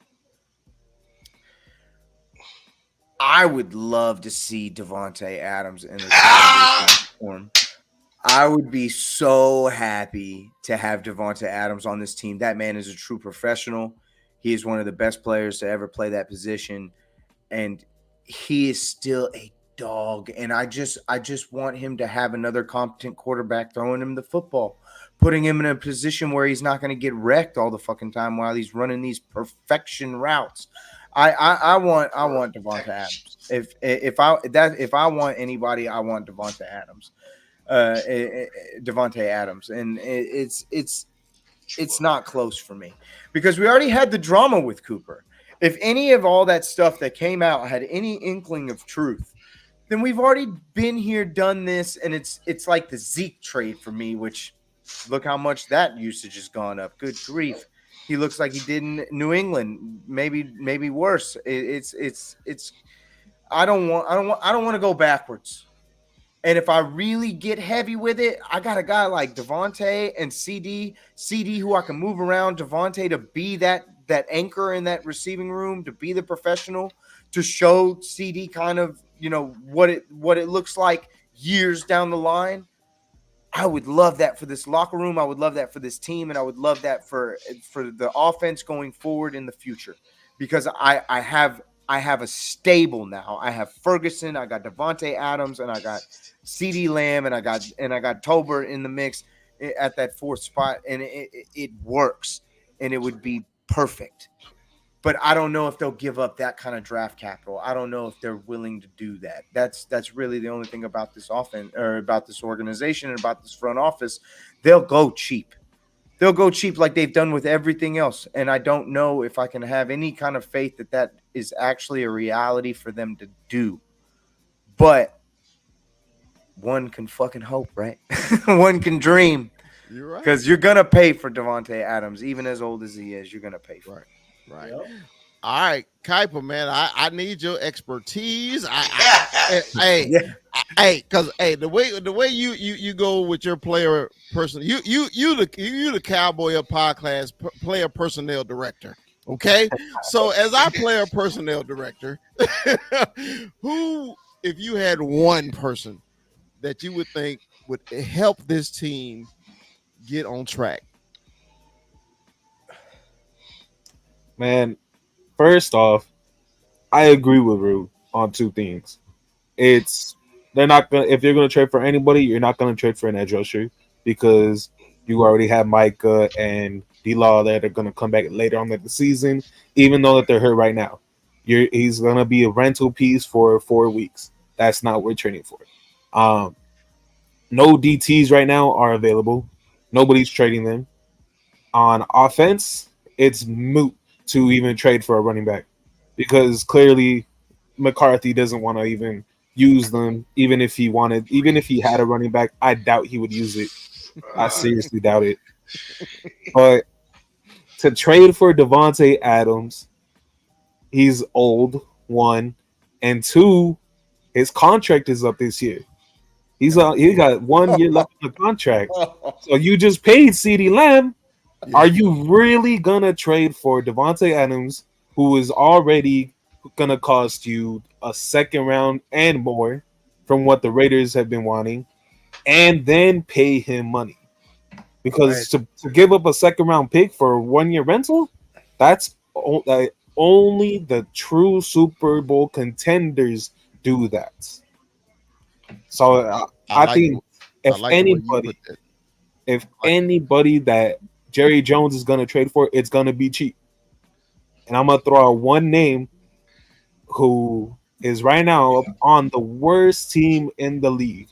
I would love to see Devonta Adams in the form. I would be so happy to have Devonta Adams on this team. That man is a true professional. He is one of the best players to ever play that position, and he is still a dog. And I just want him to have another competent quarterback throwing him the football, putting him in a position where he's not going to get wrecked all the fucking time while he's running these perfection routes. I want Devonta Adams. If I want anybody, I want Devonta Adams. Devontae Adams, and it's not close for me because we already had the drama with Cooper. If any of all that stuff that came out had any inkling of truth, then we've already been here, done this, and it's like the Zeke trade for me, which look how much that usage has gone up. Good grief. He looks like he did in New England, maybe worse. It's I don't want to go backwards. And if I really get heavy with it, I got a guy like Devontae and CD, who I can move around. Devontae to be that anchor in that receiving room, to be the professional, to show CD kind of, what it looks like years down the line. I would love that for this locker room. I would love that for this team, and I would love that for the offense going forward in the future, because I have a stable now. I have Ferguson, I got Devontae Adams, and I got CeeDee Lamb, and I got Tolbert in the mix at that fourth spot, and it works, and it would be perfect. But I don't know if they'll give up that kind of draft capital. I don't know if they're willing to do that. That's really the only thing about this offense, or about this organization, and about this front office. They'll go cheap. They'll go cheap like they've done with everything else. And I don't know if I can have any kind of faith that is actually a reality for them to do. But one can fucking hope, right? One can dream. You're right. Because you're going to pay for Devontae Adams, even as old as he is. You're going to pay for it. Right. Yep. All right, Kuiper, man, I need your expertise. Because the way you go with your player person, you the Cowboy podcast player personnel director. Okay, so as our player personnel director, who, if you had one person that you would think would help this team get on track? Man, first off, I agree with Rue on two things. They're not gonna, if you're gonna trade for anybody, you're not gonna trade for an edge rusher, because you already have Micah and D-Law that are gonna come back later on in the season, even though that they're hurt right now. He's gonna be a rental piece for 4 weeks. That's not what we're trading for. No DTs right now are available. Nobody's trading them. On offense, it's moot to even trade for a running back, because clearly McCarthy doesn't want to even use them. Even if he had a running back, I doubt he would use it. I seriously doubt it. But to trade for Devontae Adams, he's old, one, and two, his contract is up this year. He got 1 year left on the contract. So you just paid CeeDee Lamb. Are you really gonna trade for Devontae Adams, who is already gonna cost you a second round and more from what the Raiders have been wanting, and then pay him money. Because to give up a second round pick for a 1 year rental, that's only the true Super Bowl contenders do that. So I I like think I like the way you put that. if anybody that Jerry Jones is going to trade for, it's going to be cheap. And I'm going to throw out one name who is right now on the worst team in the league.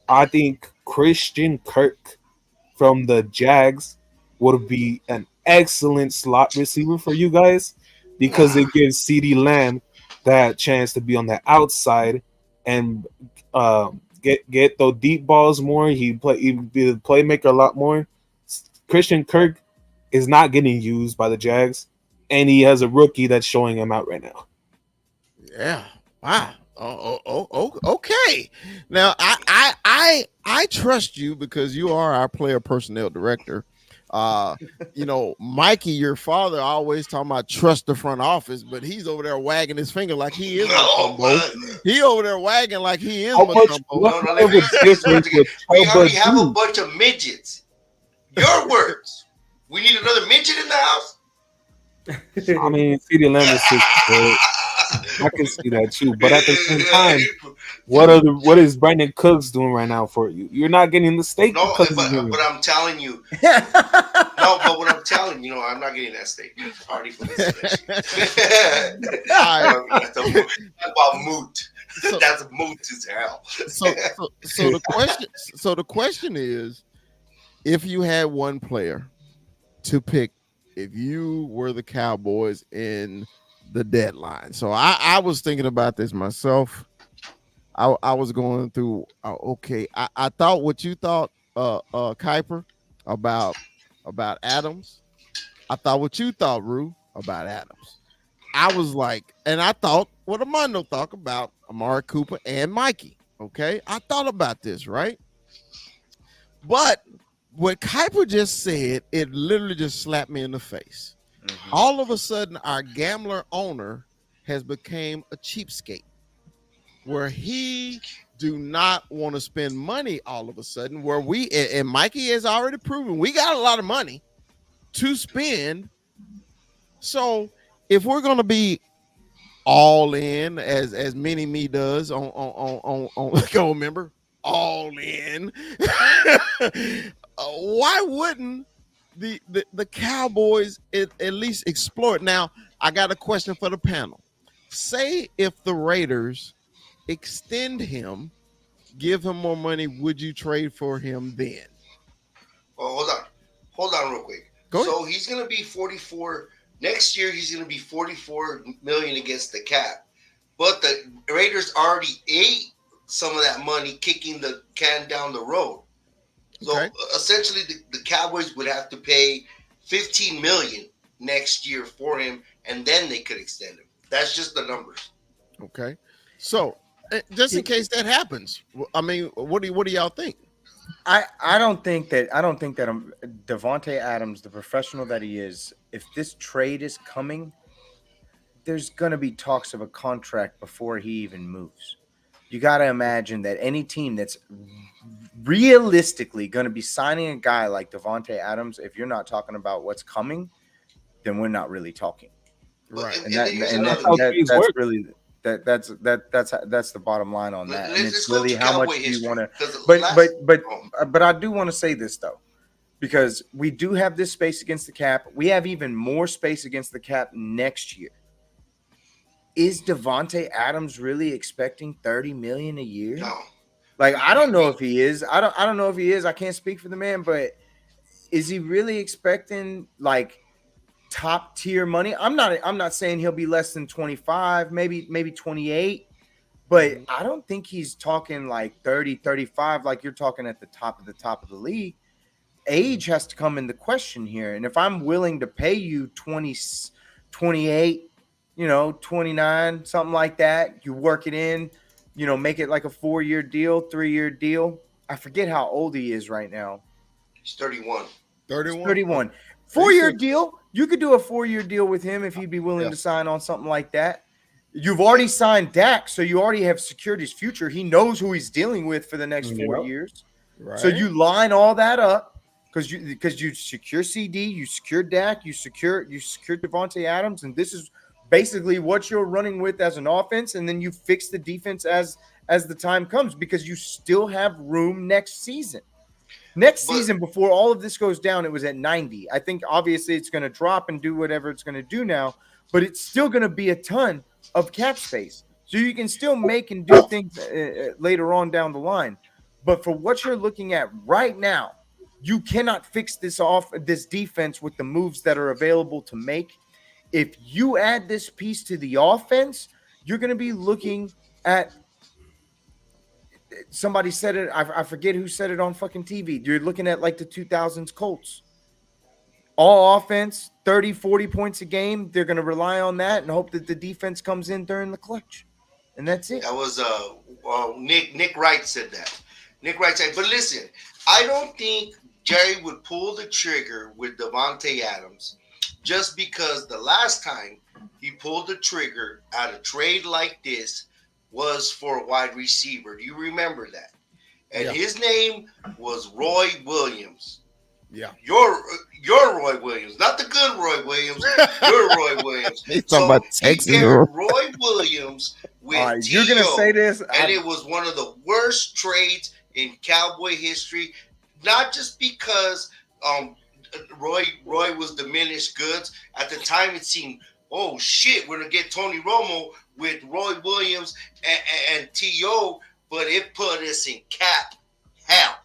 I think Christian Kirk from the Jags would be an excellent slot receiver for you guys because it gives CeeDee Lamb that chance to be on the outside and get those deep balls more. He'd be the playmaker a lot more. Christian Kirk is not getting used by the Jags, and he has a rookie that's showing him out right now. Yeah. Wow. Okay. Now I trust you because you are our player personnel director. Mikey, your father, always talking about trust the front office, but he's over there wagging his finger like he is Matumbo. He over there wagging like he is Matumbo. We already have a bunch of midgets. Your words. We need another midget in the house. I mean, CeeDee Lamb is just good. I can see that too, but at the same time, what is Brandon Cooks doing right now for you? You're not getting the steak. No, but I'm telling you. But what I'm telling you, I'm not getting that steak. Already for this. That's about moot. That's moot as hell. So the question is, if you had one player to pick, if you were the Cowboys in the deadline. So I was thinking about this myself. I was going through. I thought what you thought, Kuiper, about Adams. I thought what you thought, Rue, about Adams. I was like, and I thought what Armando thought about Amari Cooper and Mikey. Okay, I thought about this, right? But what Kuiper just said, it literally just slapped me in the face. Mm-hmm. All of a sudden, our gambler owner has become a cheapskate, where he do not want to spend money all of a sudden, where and Mikey has already proven we got a lot of money to spend. So if we're going to be all in, as Mini Me does on go remember, all in, why wouldn't the Cowboys at least explore it? Now, I got a question for the panel. Say if the Raiders extend him, give him more money, would you trade for him then? Well, hold on real quick. So he's going to be 44 next year. He's going to be 44 million against the cap, but the Raiders already ate some of that money, kicking the can down the road. So essentially, the Cowboys would have to pay $15 million next year for him, and then they could extend him. That's just the numbers. Okay. So just in case that happens, I mean, what do y'all think? I don't think that Davante Adams, the professional that he is, if this trade is coming, there's going to be talks of a contract before he even moves. You got to imagine that any team that's realistically going to be signing a guy like Davante Adams, if you're not talking about what's coming, then we're not really talking. Right. That's really that's the bottom line on that. And it's really how much do you want to. But I do want to say this though, because we do have this space against the cap. We have even more space against the cap next year. Is Davante Adams really expecting $30 million a year? No. Like, I don't know if he is. I don't know if he is. I can't speak for the man, but is he really expecting like top tier money? I'm not saying he'll be less than 25, maybe 28, but I don't think he's talking like 30, 35 like you're talking at the top of the league. Age has to come into question here. And if I'm willing to pay you 20, 28, 29, something like that, you work it in, make it like a 4-year deal, 3-year deal. I forget how old he is right now. He's 31. 31. 4-year deal. You could do a 4-year deal with him if he'd be willing to sign on something like that. You've already signed Dak, so you already have secured his future. He knows who he's dealing with for the next 4 Yep. years. Right. So you line all that up because you secure CD, you secure Dak, you secure Devontae Adams, and this is basically what you're running with as an offense, and then you fix the defense as the time comes because you still have room next season. Next season, before all of this goes down, it was at 90. I think obviously it's going to drop and do whatever it's going to do now, but it's still going to be a ton of cap space. So you can still make and do things later on down the line. But for what you're looking at right now, you cannot fix this defense with the moves that are available to make. If you add this piece to the offense, you're going to be looking at somebody said it. I forget who said it on fucking TV. You're looking at like the 2000s Colts. All offense, 30, 40 points a game. They're going to rely on that and hope that the defense comes in during the clutch. And that's it. That was Nick Wright said that. Nick Wright said, but listen, I don't think Jerry would pull the trigger with Devontae Adams just because the last time he pulled the trigger at a trade like this was for a wide receiver. Do you remember that? And his name was Roy Williams. Yeah. Your Roy Williams, not the good Roy Williams. Your Roy Williams. He's talking about Texas Roy Williams with All right, you're gonna say this, and it was one of the worst trades in Cowboy history. Not just because Roy was diminished goods at the time. It seemed, oh shit, we're gonna get Tony Romo with Roy Williams and T.O., but it put us in cap hell.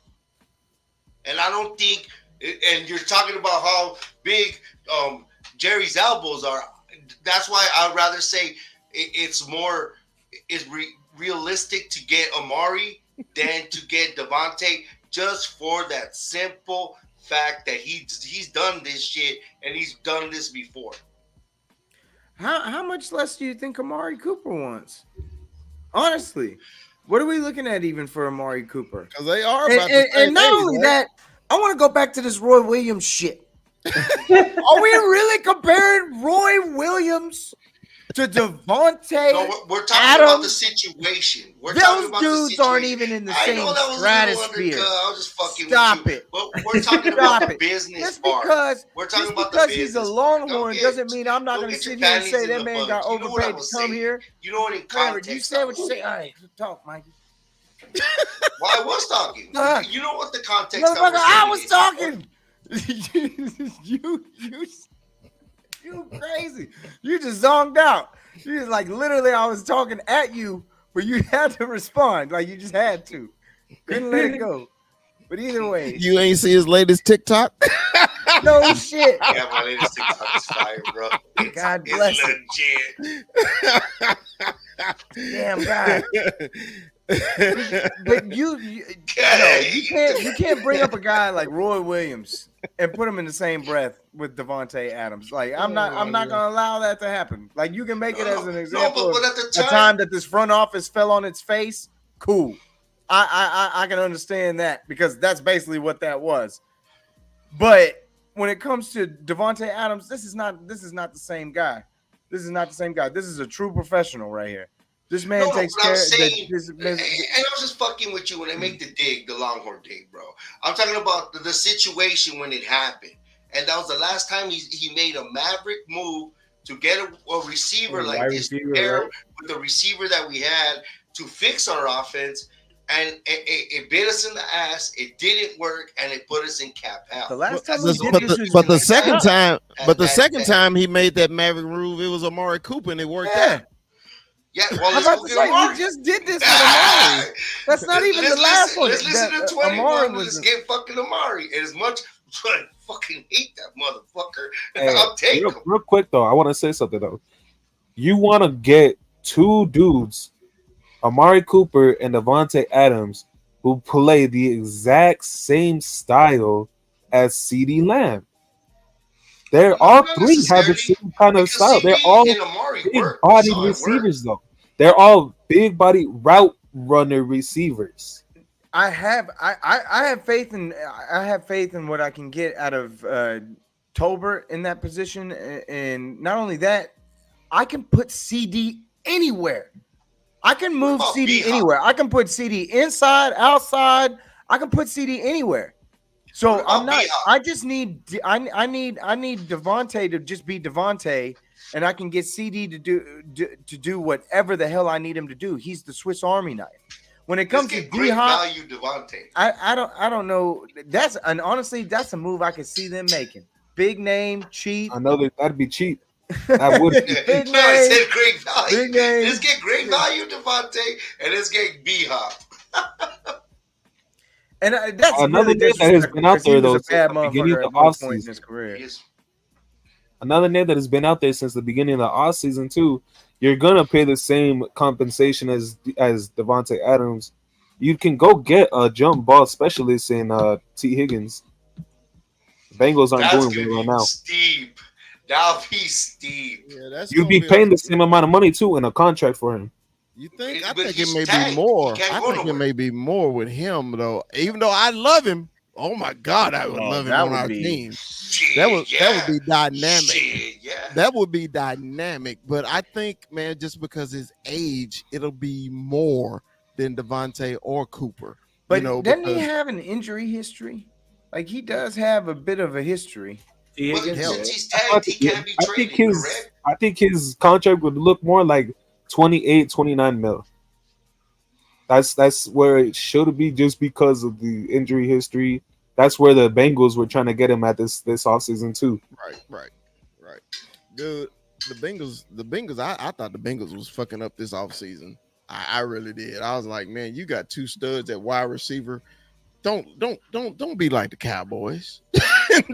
And I don't think. And you're talking about how big Jerry's elbows are. That's why I'd rather say it's realistic to get Amari than to get Devontae, just for that simple fact that he's done this shit and he's done this before. How much less do you think Amari Cooper wants? Honestly, what are we looking at even for Amari Cooper? Because they are about and not only that, I want to go back to this Roy Williams shit. Are we really comparing Roy Williams to Devontae? No, we're talking about the situation. Those dudes aren't even in the same stratosphere. I was just fucking Stop with you. it. But we're talking about the business Just part. because, We're talking just about because the he's a business. Longhorn doesn't mean I'm not going to sit here and say that man got overpaid to come here. You know what? In Whatever, context, you say what you say. All right, talk, Mikey. Well, I was talking. You know what the context? I was talking. You crazy. You just zoned out. You just like literally I was talking at you, but you had to respond. Like you just had to. Couldn't let it go. But either way. You ain't see his latest TikTok? No shit. Yeah, my latest TikTok is fire, bro. God bless it. Legit. Damn God. But you can't bring up a guy like Roy Williams and put him in the same breath with Devontae Adams. Like I'm not gonna allow that to happen. Like you can make it as an example of a time that this front office fell on its face. Cool. I can understand that because that's basically what that was. But when it comes to Devontae Adams, this is not the same guy. This is not the same guy. This is a true professional right here. This man takes care. And I was just fucking with you when they make the Longhorn dig, bro. I'm talking about the situation when it happened, and that was the last time he made a maverick move to get a receiver like this, right? With the receiver that we had to fix our offense, and it bit us in the ass. It didn't work, and it put us in cap hell. The last time, but the second time he made that maverick move, it was Amari Cooper, and it worked out. Yeah, well, we just did this with Amari. That's not even the last one. Let's listen to 21. Let's get fucking Amari. And as much I fucking hate that motherfucker, I'll take him. Real quick though, I want to say something though. You want to get two dudes, Amari Cooper and Devontae Adams, who play the exact same style as CeeDee Lamb. They're all three have the same kind of style. They're all big-bodied receivers, though. They're all big-body route runner receivers. I have faith in what I can get out of Tolbert in that position, and not only that, I can put CD anywhere. I can move about CD B-Hop? anywhere. I can put CD inside, outside. I can put CD anywhere. So What about I'm not. B-Hop? I just need. I need Devontae to just be Devontae, and I can get CD to do whatever the hell I need him to do. He's the Swiss Army knife. When it Let's comes to get great D-Hop, value Devontae. I don't know. Honestly, that's a move I could see them making. Big name, cheap. I know that'd be cheap. That would be Big No, I name. said great value. Big name. Let's get great value Devontae, and let's get B-Hop. And that's Another really name that has disrespectful been out because he there, was though, a bad since the beginning motherfucker of at the one point in offseason. his career. Another name that has been out there since the beginning of the off season too. You're gonna pay the same compensation as Devontae Adams. You can go get a jump ball specialist in T. Higgins. The Bengals aren't That's doing gonna well right be now. steep. That'll be steep. Yeah, that's You'd gonna be paying the same amount of money too in a contract for him. You think? I But think he's it may tagged. be more. He can't I go think it nowhere. may be more with him though. Even though I love him, oh my God, I would Oh, love him that on would our be- team. Shit, That would yeah. be dynamic. Shit, yeah. That would be dynamic. But I think, man, just because his age, it'll be more than Devontae or Cooper. But you know, doesn't he because- have an injury history? Like he does have a bit of a history. T. But Higgins, since he's tagged, he can't be traded, correct? I think his contract would look more like 28, 29 mil. That's where it should be just because of the injury history. That's where the Bengals were trying to get him at this offseason too. Right. Dude, the Bengals, I thought the Bengals was fucking up this offseason. I really did. I was like, man, you got two studs at wide receiver. Don't be like the Cowboys.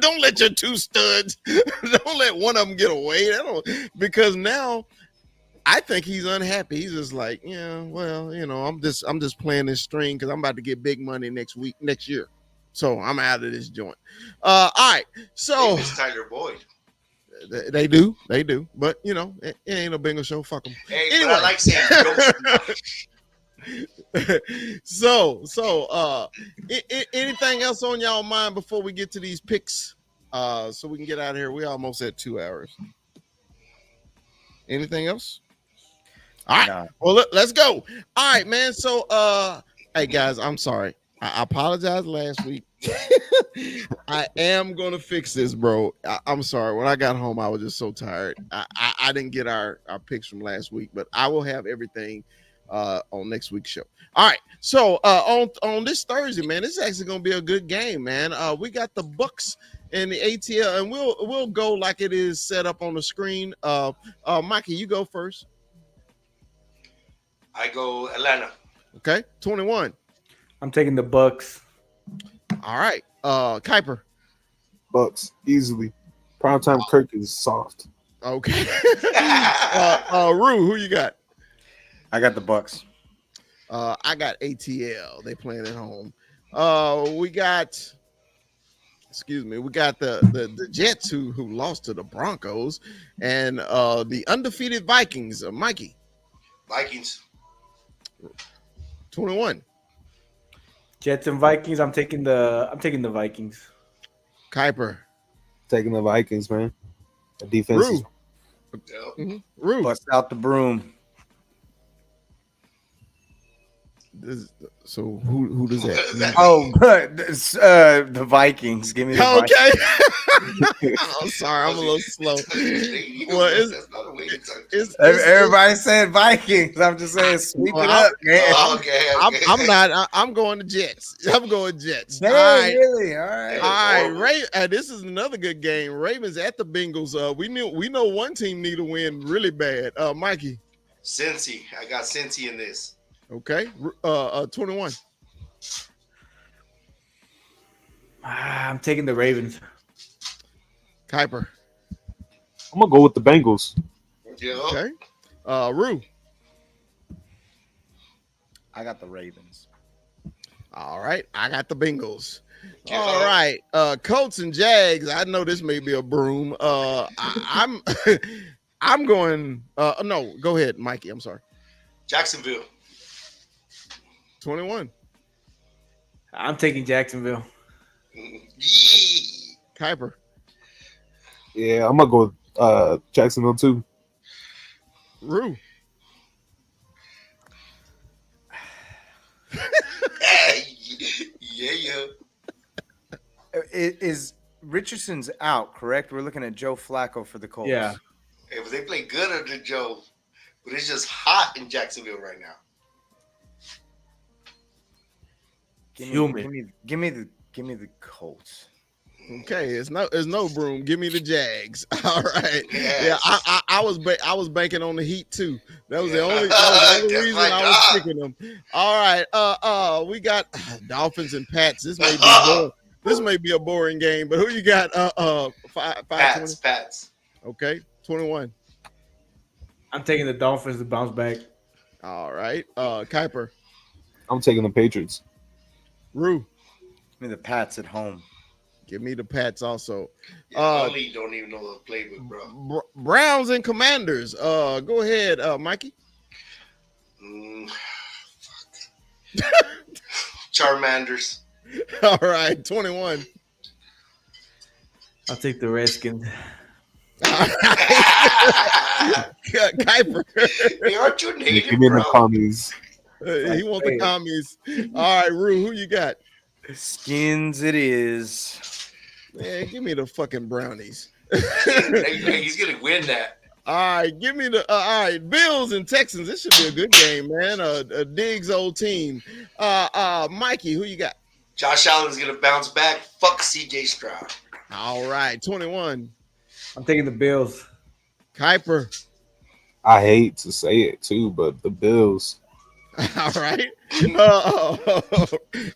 Don't let your two studs, don't let one of them get away. Because now I think he's unhappy. He's just like, yeah, well, I'm just playing this string because I'm about to get big money next year. So I'm out of this joint. All right. So It's Tyler Boyd. they do. But it ain't a Bengal show. Fuck them. Hey, Anyway. but I like saying so anything else on y'all mind before we get to these picks? So we can get out of here. We almost at 2 hours. Anything else? All right. Nah. Well, let's go. All right, man. So hey guys, I'm sorry. I apologize last week. I am gonna fix this, bro. I'm sorry. When I got home, I was just so tired. I didn't get our picks from last week, but I will have everything on next week's show. All right. So on this Thursday, man, this is actually gonna be a good game, man. We got the Bucks and the ATL, and we'll go like it is set up on the screen. Mikey, you go first. I go Atlanta. Okay, 21. I'm taking the Bucks. All right, Kuiper. Bucks easily. Primetime Kirk is soft. Okay. Rue, who you got? I got the Bucks. I got ATL. They playing at home. We got the Jets who lost to the Broncos, and the undefeated Vikings. Mikey. Vikings. 21. Jets and Vikings. I'm taking the Vikings. Kuiper. Taking the Vikings, man. The defense is Yep. Rue. Bust out the broom. So who does that? Oh, the Vikings. Give me the Vikings. Okay. I'm sorry, I'm a little slow. That's not a way to touch. Everybody said Vikings. I'm just saying, sweep it up, man. Okay. I'm not. I'm going to Jets. I'm going Jets. Hey, All right. really? All right. All right, this is another good game. Ravens at the Bengals. We know one team need a win really bad. Mikey. Cincy. I got Cincy in this. Okay. 21. I'm taking the Ravens. Kuiper. I'm gonna go with the Bengals. Yeah. Okay. Rue. I got the Ravens. All right. I got the Bengals. Yeah. All right. Colts and Jags. I know this may be a broom. I'm I'm going. No, go ahead, Mikey. I'm sorry. Jacksonville. 21. I'm taking Jacksonville. Yee. Kuiper. Yeah, I'm gonna go with Jacksonville too. Rue. Yeah. Is Richardson's out, correct? We're looking at Joe Flacco for the Colts. Yeah. Hey, but they play good under Joe. But it's just hot in Jacksonville right now. Give me the Colts. Okay, it's no broom. Give me the Jags. All right. Yes. Yeah, I was banking on the Heat too. That was the Yeah. only That's reason my I was job. picking them. All right. We got Dolphins and Pats. This may be boring. This may be a boring game, but who you got? 520. Pats. Okay, 21. I'm taking the Dolphins to bounce back. All right. Kuiper, I'm taking the Patriots. Rue. Give me the Pats at home. Give me the Pats also. Yeah, only don't even know the playbook, bro. Browns and Commanders. Go ahead, Mikey. Charmanders. All right, 21. I'll take the Redskins. Kuiper. Hey, aren't you native, Give me the bro? commies. He wants the commies. All right, Rue, who you got? Skins it is. Man, give me the fucking Brownies. Hey, he's gonna win that. All right, give me the all right, Bills and Texans. This should be a good game, man. A Diggs old team. Mikey, who you got? Josh Allen's gonna bounce back. Fuck CJ Stroud. All right, 21. I'm taking the Bills. Kuiper. I hate to say it too, but the Bills. All right.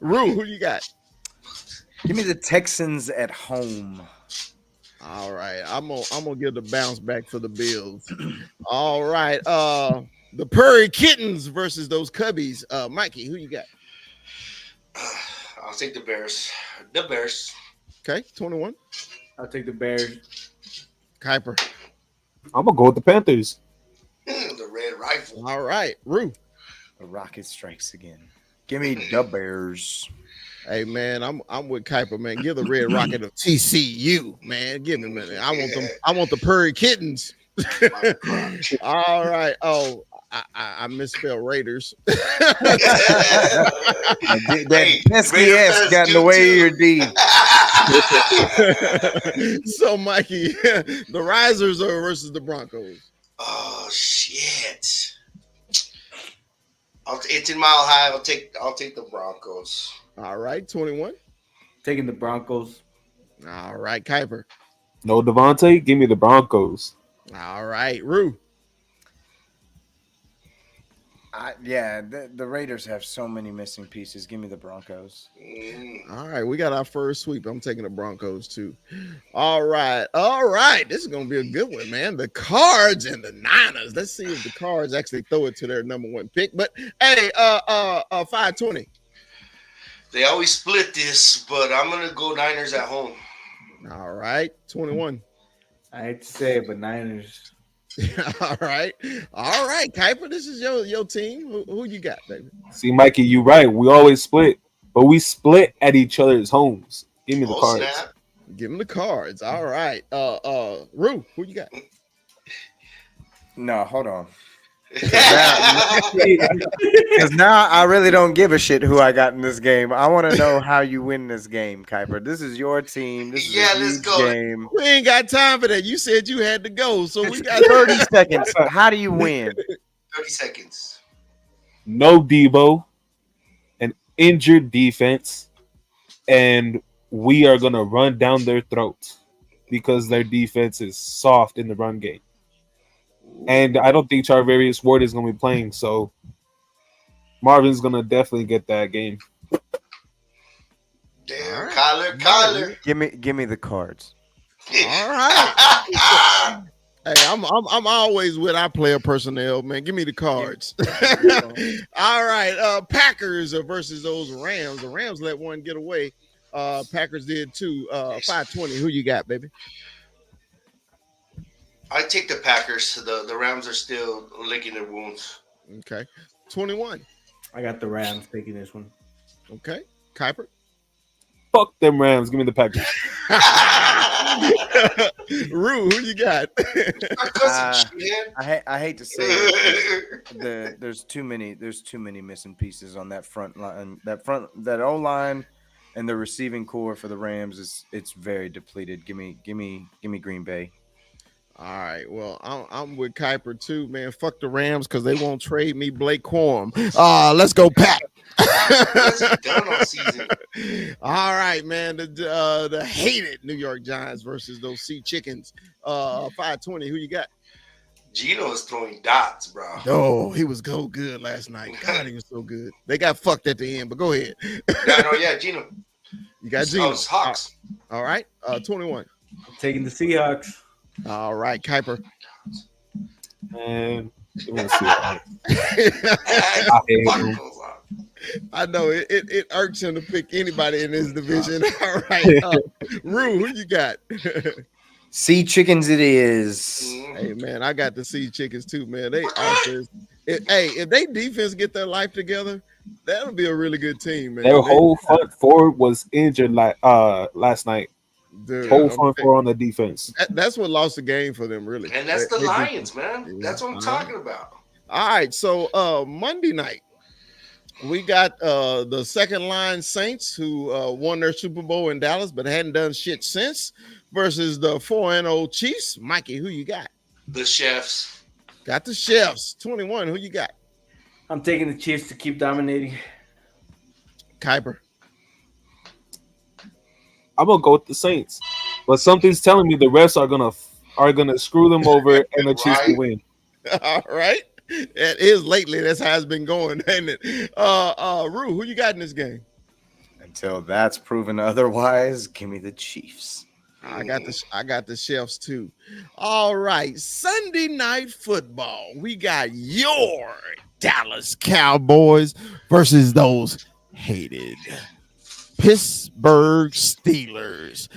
Rue, who you got? Give me the Texans at home. All right. I'm gonna give the bounce back for the Bills. All right. The Prairie Kittens versus those Cubbies. Mikey, who you got? I'll take the Bears. The Bears. Okay, 21. I'll take the Bears. Kuiper. I'm gonna go with the Panthers. The Red Rifle. All right. Rue. The Rocket strikes again. Give me the Bears. Hey man, I'm with Kuiper, man. Give the Red Rocket of TCU, man. Give me, man. I want them. I want the Prairie Kittens. All right. Oh, I misspelled Raiders. That pesky S got in the way of your D. So, Mikey, the Risers are versus the Broncos. Oh shit! It's in Mile High. I'll take the Broncos. All right, 21. Taking the Broncos. All right, Kuiper. No Devontae, give me the Broncos. All right, Rue. The Raiders have so many missing pieces. Give me the Broncos. All right, we got our first sweep. I'm taking the Broncos too. All right. This is gonna be a good one, man. The Cards and the Niners. Let's see if the Cards actually throw it to their number one pick. But hey, 520. They always split this, but I'm gonna go Niners at home. All right, 21. I hate to say it, but Niners. All right, Kuiper. This is your team. Who you got, baby? See, Mikey, you right. We always split, but we split at each other's homes. Give me the Cards. Snap. Give him the Cards. All right, Rue. Who you got? No, hold on. Because now I really don't give a shit who I got in this game. I want to know how you win this game, Kuiper. This is your team. This is a let's huge go. game. We ain't got time for that. You said you had to go, so we It's got 30 seconds. How do you win? 30 seconds. No Debo, an injured defense, and we are gonna run down their throats because their defense is soft in the run game. And I don't think Charvarius Ward is going to be playing, so Marvin's going to definitely get that game. Damn, Kyler. Give me the Cards. all right. Hey, I'm always with our player personnel, man. Give me the Cards. All right, Packers versus those Rams. The Rams let one get away. Packers did too. 520. Who you got, baby? I take the Packers. The Rams are still licking their wounds. Okay, 21. I got the Rams taking this one. Okay, Kuiper. Fuck them Rams. Give me the Packers. Rue, who you got? My cousin, man. I hate to say it, there's too many missing pieces on that front line, that O line, and the receiving core for the Rams it's very depleted. Give me Green Bay. All right. Well, I'm with Kuiper too, man. Fuck the Rams because they won't trade me Blake Corum. Let's go, Pat. What's he done all season? All right, man. The hated New York Giants versus those Sea Chickens. 520. Who you got? Gino is throwing dots, bro. Oh, he was so good last night. God, he was so good. They got fucked at the end, but go ahead. Yeah, Gino. You got Gino. Oh, Hawks. All right. 21. I'm taking the Seahawks. All right, Kuiper. And you want to see it. I hate him. I know it irks him to pick anybody in this division. All right, Rue, who you got? Sea Chickens, it is. Hey man, I got the Sea Chickens too, man. They offense. If they defense get their life together, that'll be a really good team, man. Their whole front four was injured last night. Dude, whole front four on the defense. That's what lost the game for them, really. And that's the Lions, man. That's what I'm talking about. All right, so Monday night, we got the second line Saints who won their Super Bowl in Dallas, but hadn't done shit since, versus the 4-0 Chiefs. Mikey, who you got? The Chefs. Got the Chefs. 21. Who you got? I'm taking the Chiefs to keep dominating. Kuiper. I'm gonna go with the Saints, but something's telling me the refs are gonna screw them over and the Chiefs will win. All right. It is lately. That's how it's been going, ain't it? Rue, who you got in this game? Until that's proven otherwise, give me the Chiefs. I got the Chefs too. All right. Sunday night football. We got your Dallas Cowboys versus those hated Pittsburgh Steelers.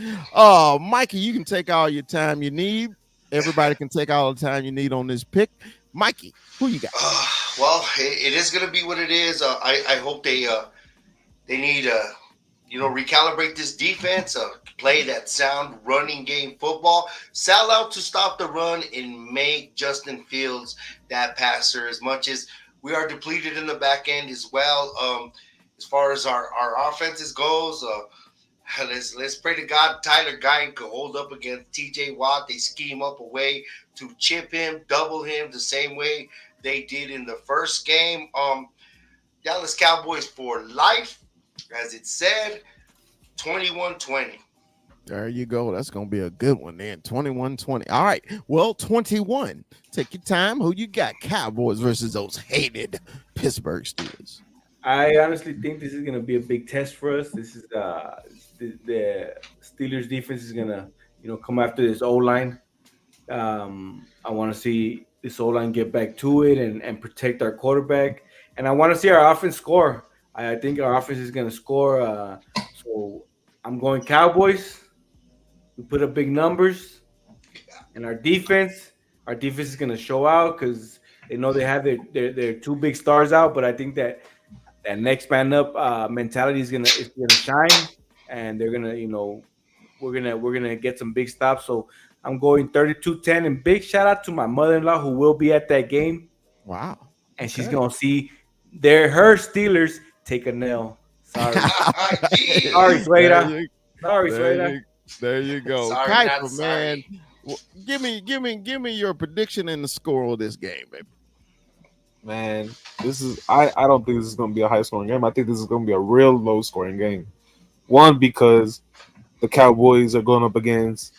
Mikey, you can take all your time you need. Everybody can take all the time you need on this pick. Mikey, who you got? Well, it is going to be what it is. I hope they need recalibrate this defense, play that sound running game football, sell out to stop the run, and make Justin Fields that passer. As much as we are depleted in the back end as well, as far as our offenses goes, let's pray to God Tyler Guy could hold up against T.J. Watt. They scheme up a way to chip him, double him the same way they did in the first game. Dallas Cowboys for life, as it said, 21-20. There you go. That's going to be a good one then. 21-20. All right. Well, 21. Take your time. Who you got? Cowboys versus those hated Pittsburgh Steelers. I honestly think this is going to be a big test for us. This is the Steelers defense is going to, come after this O-line. I want to see this O-line get back to it and protect our quarterback. And I want to see our offense score. I think our offense is going to score. So I'm going Cowboys. We put up big numbers. And our defense is going to show out because they know they have their two big stars out. But I think that next man up mentality is gonna shine, and they're gonna, we're gonna get some big stops. So I'm going 32-10, and big shout out to my mother-in-law who will be at that game. Wow. And she's gonna see her Steelers take a nail. Sorry. Sorry, Sueda. Sorry, Sueda. There you go. Sorry, Kuiper, man. Well, give me your prediction and the score of this game, baby. Man, this is I don't think this is going to be a high scoring game. I think this is going to be a real low scoring game. One, because the Cowboys are going up against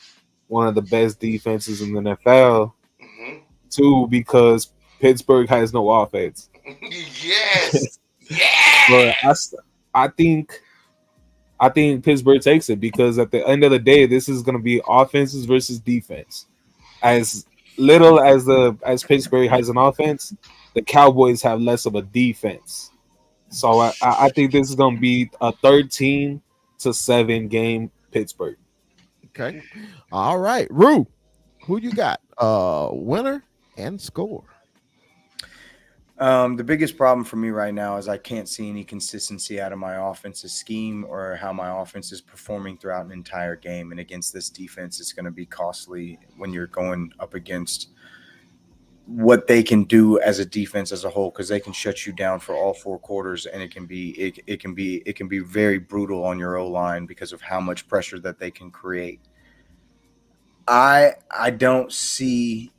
one of the best defenses in the NFL. Mm-hmm. Two, because Pittsburgh has no offense. Yes. Yeah. But I think Pittsburgh takes it because at the end of the day, this is going to be offenses versus defense. As little as Pittsburgh has an offense, the Cowboys have less of a defense. So I think this is going to be a 13-7 game Pittsburgh. Okay. All right. Rue, who you got? Winner and score. The biggest problem for me right now is I can't see any consistency out of my offensive scheme or how my offense is performing throughout an entire game. And against this defense, it's going to be costly when you're going up against what they can do as a defense as a whole, because they can shut you down for all 4 quarters, and it can be very brutal on your O-line because of how much pressure that they can create. I don't see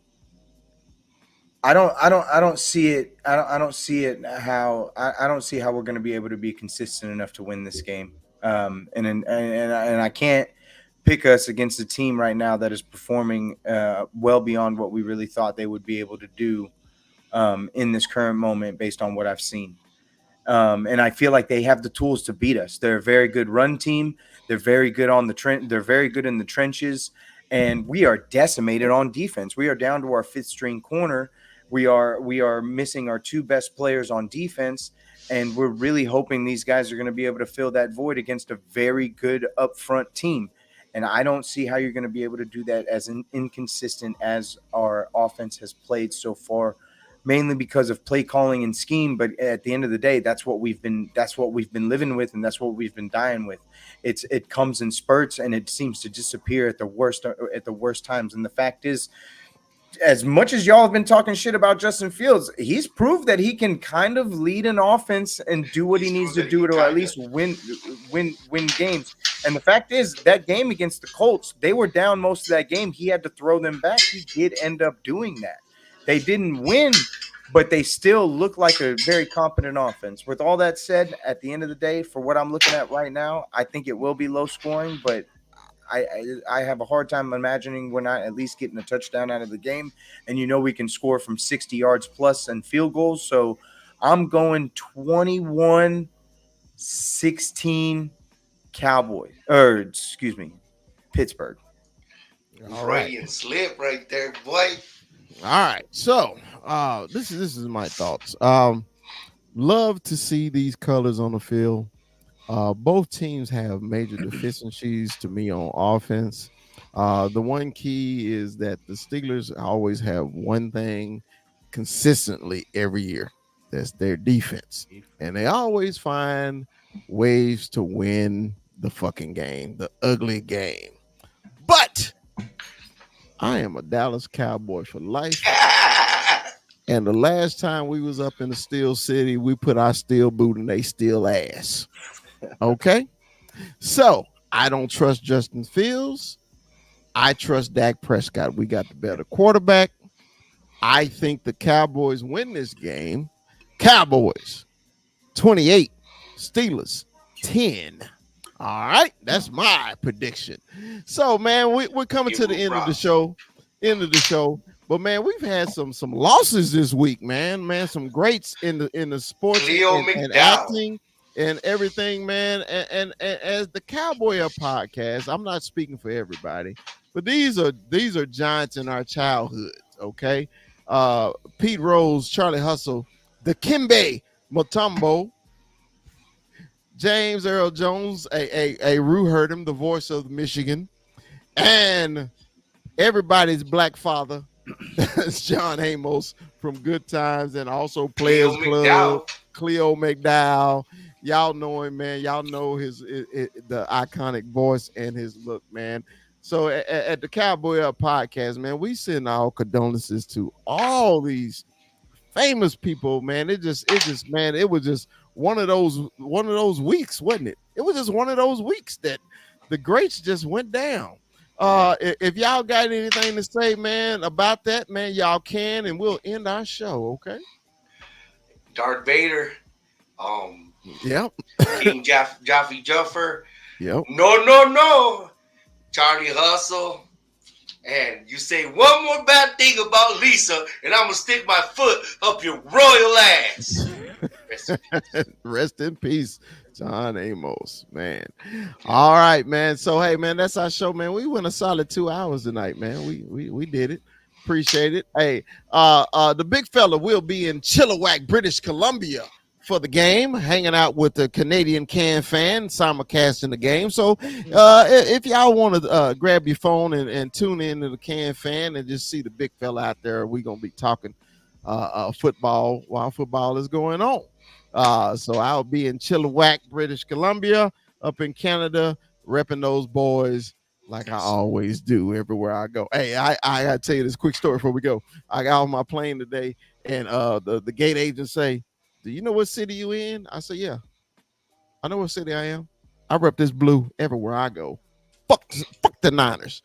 I don't see it. I don't see it how I don't see how we're going to be able to be consistent enough to win this game. And I can't pick us against a team right now that is performing well beyond what we really thought they would be able to do in this current moment based on what I've seen. And I feel like they have the tools to beat us. They're a very good run team. They're very good on the trend. They're very good in the trenches. And we are decimated on defense. We are down to our 5th string corner. We are missing our 2 best players on defense. And we're really hoping these guys are going to be able to fill that void against a very good upfront team. And I don't see how you're going to be able to do that as inconsistent as our offense has played so far, mainly because of play calling and scheme. But at the end of the day, that's what we've been living with, and that's what we've been dying with. It comes in spurts, and it seems to disappear at the worst times. And the fact is, as much as y'all have been talking shit about Justin Fields, he's proved that he can kind of lead an offense and do what he needs to do to at least win games. And the fact is, that game against the Colts, they were down most of that game. He had to throw them back. He did end up doing that. They didn't win, but they still look like a very competent offense. With all that said, at the end of the day, for what I'm looking at right now, I think it will be low scoring, but I have a hard time imagining we're not at least getting a touchdown out of the game. And we can score from 60 yards plus and field goals. So I'm going 21-16 Cowboys. Pittsburgh. All right. Freudian slip right there, boy. All right. So this is my thoughts. Love to see these colors on the field. Both teams have major deficiencies to me on offense. The one key is that the Steelers always have one thing consistently every year. That's their defense. And they always find ways to win the fucking game, the ugly game. But I am a Dallas Cowboy for life. And the last time we was up in the Steel City, we put our steel boot in they steel ass. Okay? So, I don't trust Justin Fields. I trust Dak Prescott. We got the better quarterback. I think the Cowboys win this game. Cowboys 28, Steelers 10. All right, that's my prediction. So, man, we're coming to the end of the show. But man, we've had some losses this week, man. Some greats in the sports and acting and everything, man. And as the Cowboy Up podcast, I'm not speaking for everybody, but these are giants in our childhood. Okay, Pete Rose, Charlie Hustle, the Kimbe Mutombo, James Earl Jones, a Rue Hurdham, the voice of Michigan, and everybody's black father, that's John Amos from Good Times and also Players Club, Cleo McDowell. Y'all know him, man. Y'all know the iconic voice and his look, man. So at the Cowboy Up podcast, man, we send our condolences to all these famous people, man. It was just one of those weeks, wasn't it? It was just one of those weeks that the greats just went down. If y'all got anything to say, man, about that, man, y'all can, and we'll end our show, okay? Darth Vader, Yep. King Jaffe Juffer, Yep. No, Charlie Hustle, and you say one more bad thing about Lisa, and I'm gonna stick my foot up your royal ass. Rest in peace, John Amos, man. All right, man. So hey, man, that's our show, man. We went a solid 2 hours tonight, man. We did it. Appreciate it. Hey, the big fella will be in Chilliwack, British Columbia for the game, hanging out with the Canadian Can fan, simulcasting the game. So if y'all want to grab your phone and tune in to the Can fan and just see the big fella out there, we're gonna be talking football while football is going on. So I'll be in Chilliwack, British Columbia, up in Canada, repping those boys like I always do everywhere I go. Hey, I gotta tell you this quick story before we go. I got on my plane today, and the gate agent say, "Do you know what city you in?" I say, "Yeah, I know what city I am. I rep this blue everywhere I go. Fuck the Niners."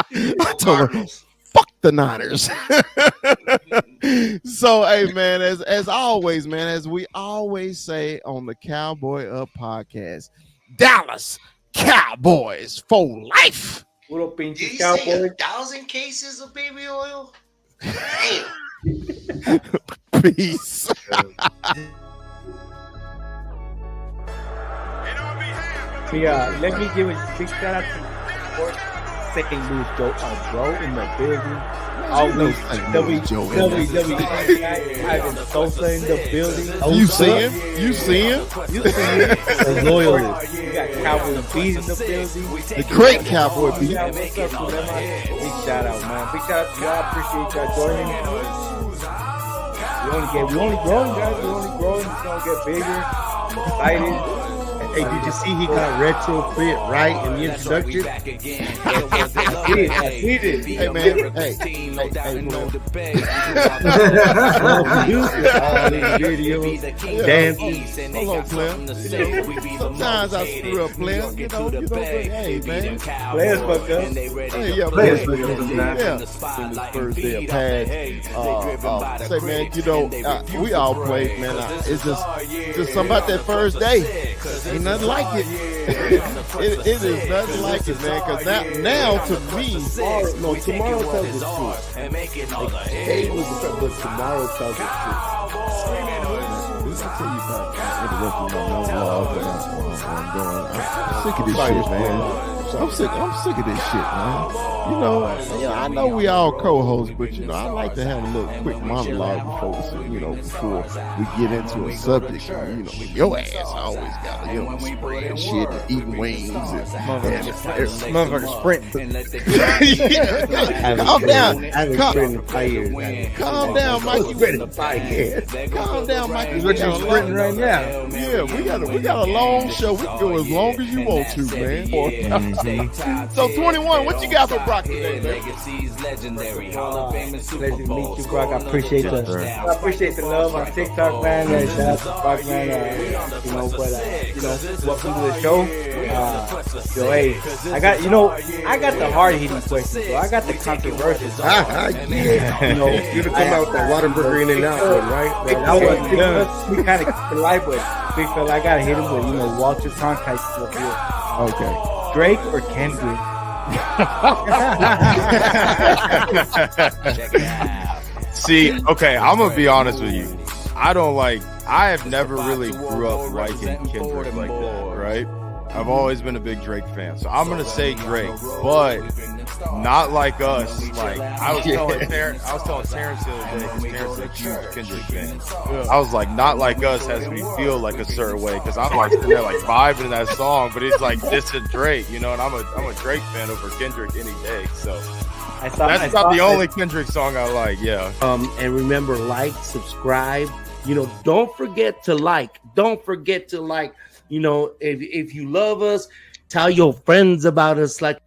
I told her, fuck the Niners. So, hey, man, as always, man, as we always say on the Cowboy Up podcast, Dallas Cowboys for life. Puro Did pinche he say Cowboys. 1,000 cases of baby oil? Damn. Peace. Let me give a big shout out to Sports St. Louis Joe in the building. Always WWE Ivan Sosa in the building. You see him? You see him? The loyalist. You got Cowboy Beat in the building. The great Cowboy Beat. What's up, Dilemma? Big shout out, man. Big shout out to y'all. Appreciate y'all joining. We only growing, guys. We only growing. It's gonna get bigger. I'm excited. Hey, did you see he got retrofit right in the introduction? I did it. Hey, man. Dancing. Hold on, player. Sometimes I screw up, player. You know, but hey, man. Players fuck up. Hey, yeah, players fuck up. Yeah. First day of pass. Say, man, you know, we all play, man. It's just something about that first day. Ain't nothing like it. It is nothing like it, man. Because now to me, tomorrow tells the truth. Today was the truth, but tomorrow tells the truth. I'll tell you about I'm sick of this shit, man. I'm sick of this shit, man. You know, I know we all co-hosts, but you know, I like to have a little quick monologue before we get into a subject. You know, your ass always got to spread shit and eating wings and motherfucker sprinting. Calm down. Calm down, Mikey. Calm down, Mikey. What you sprinting right now? Yeah, we got a long show. We can go as long as you want to, man. So 21, what you got for Brock today, man? Pleasure to meet you, Brock. I appreciate the love on TikTok, man. Shout out to Brock, man. Welcome to the show. Hey, I got the hard hitting questions, so I got the controversial. You're to come out with that Whataburger in and out one, right? We kind of light, but big fella, I gotta hit him with Walter Cronkite stuff here. Okay. Drake or Kendrick? See, okay, I'm gonna be honest with you. I have never really grew up liking Kendrick like that, right? I've always been a big Drake fan, so I'm gonna say Drake, but not like us. Like I was telling Terrence the other day, because Terrence is a huge Kendrick fan. I was like, not like us has me feel like a certain way, because I'm like sitting there like vibing in that song, but it's like this is Drake, you know, and I'm a Drake fan over Kendrick any day. So that's not the only Kendrick song I like. Yeah. And remember, like, subscribe. You know, don't forget to like. You know, if you love us, tell your friends about us. Like.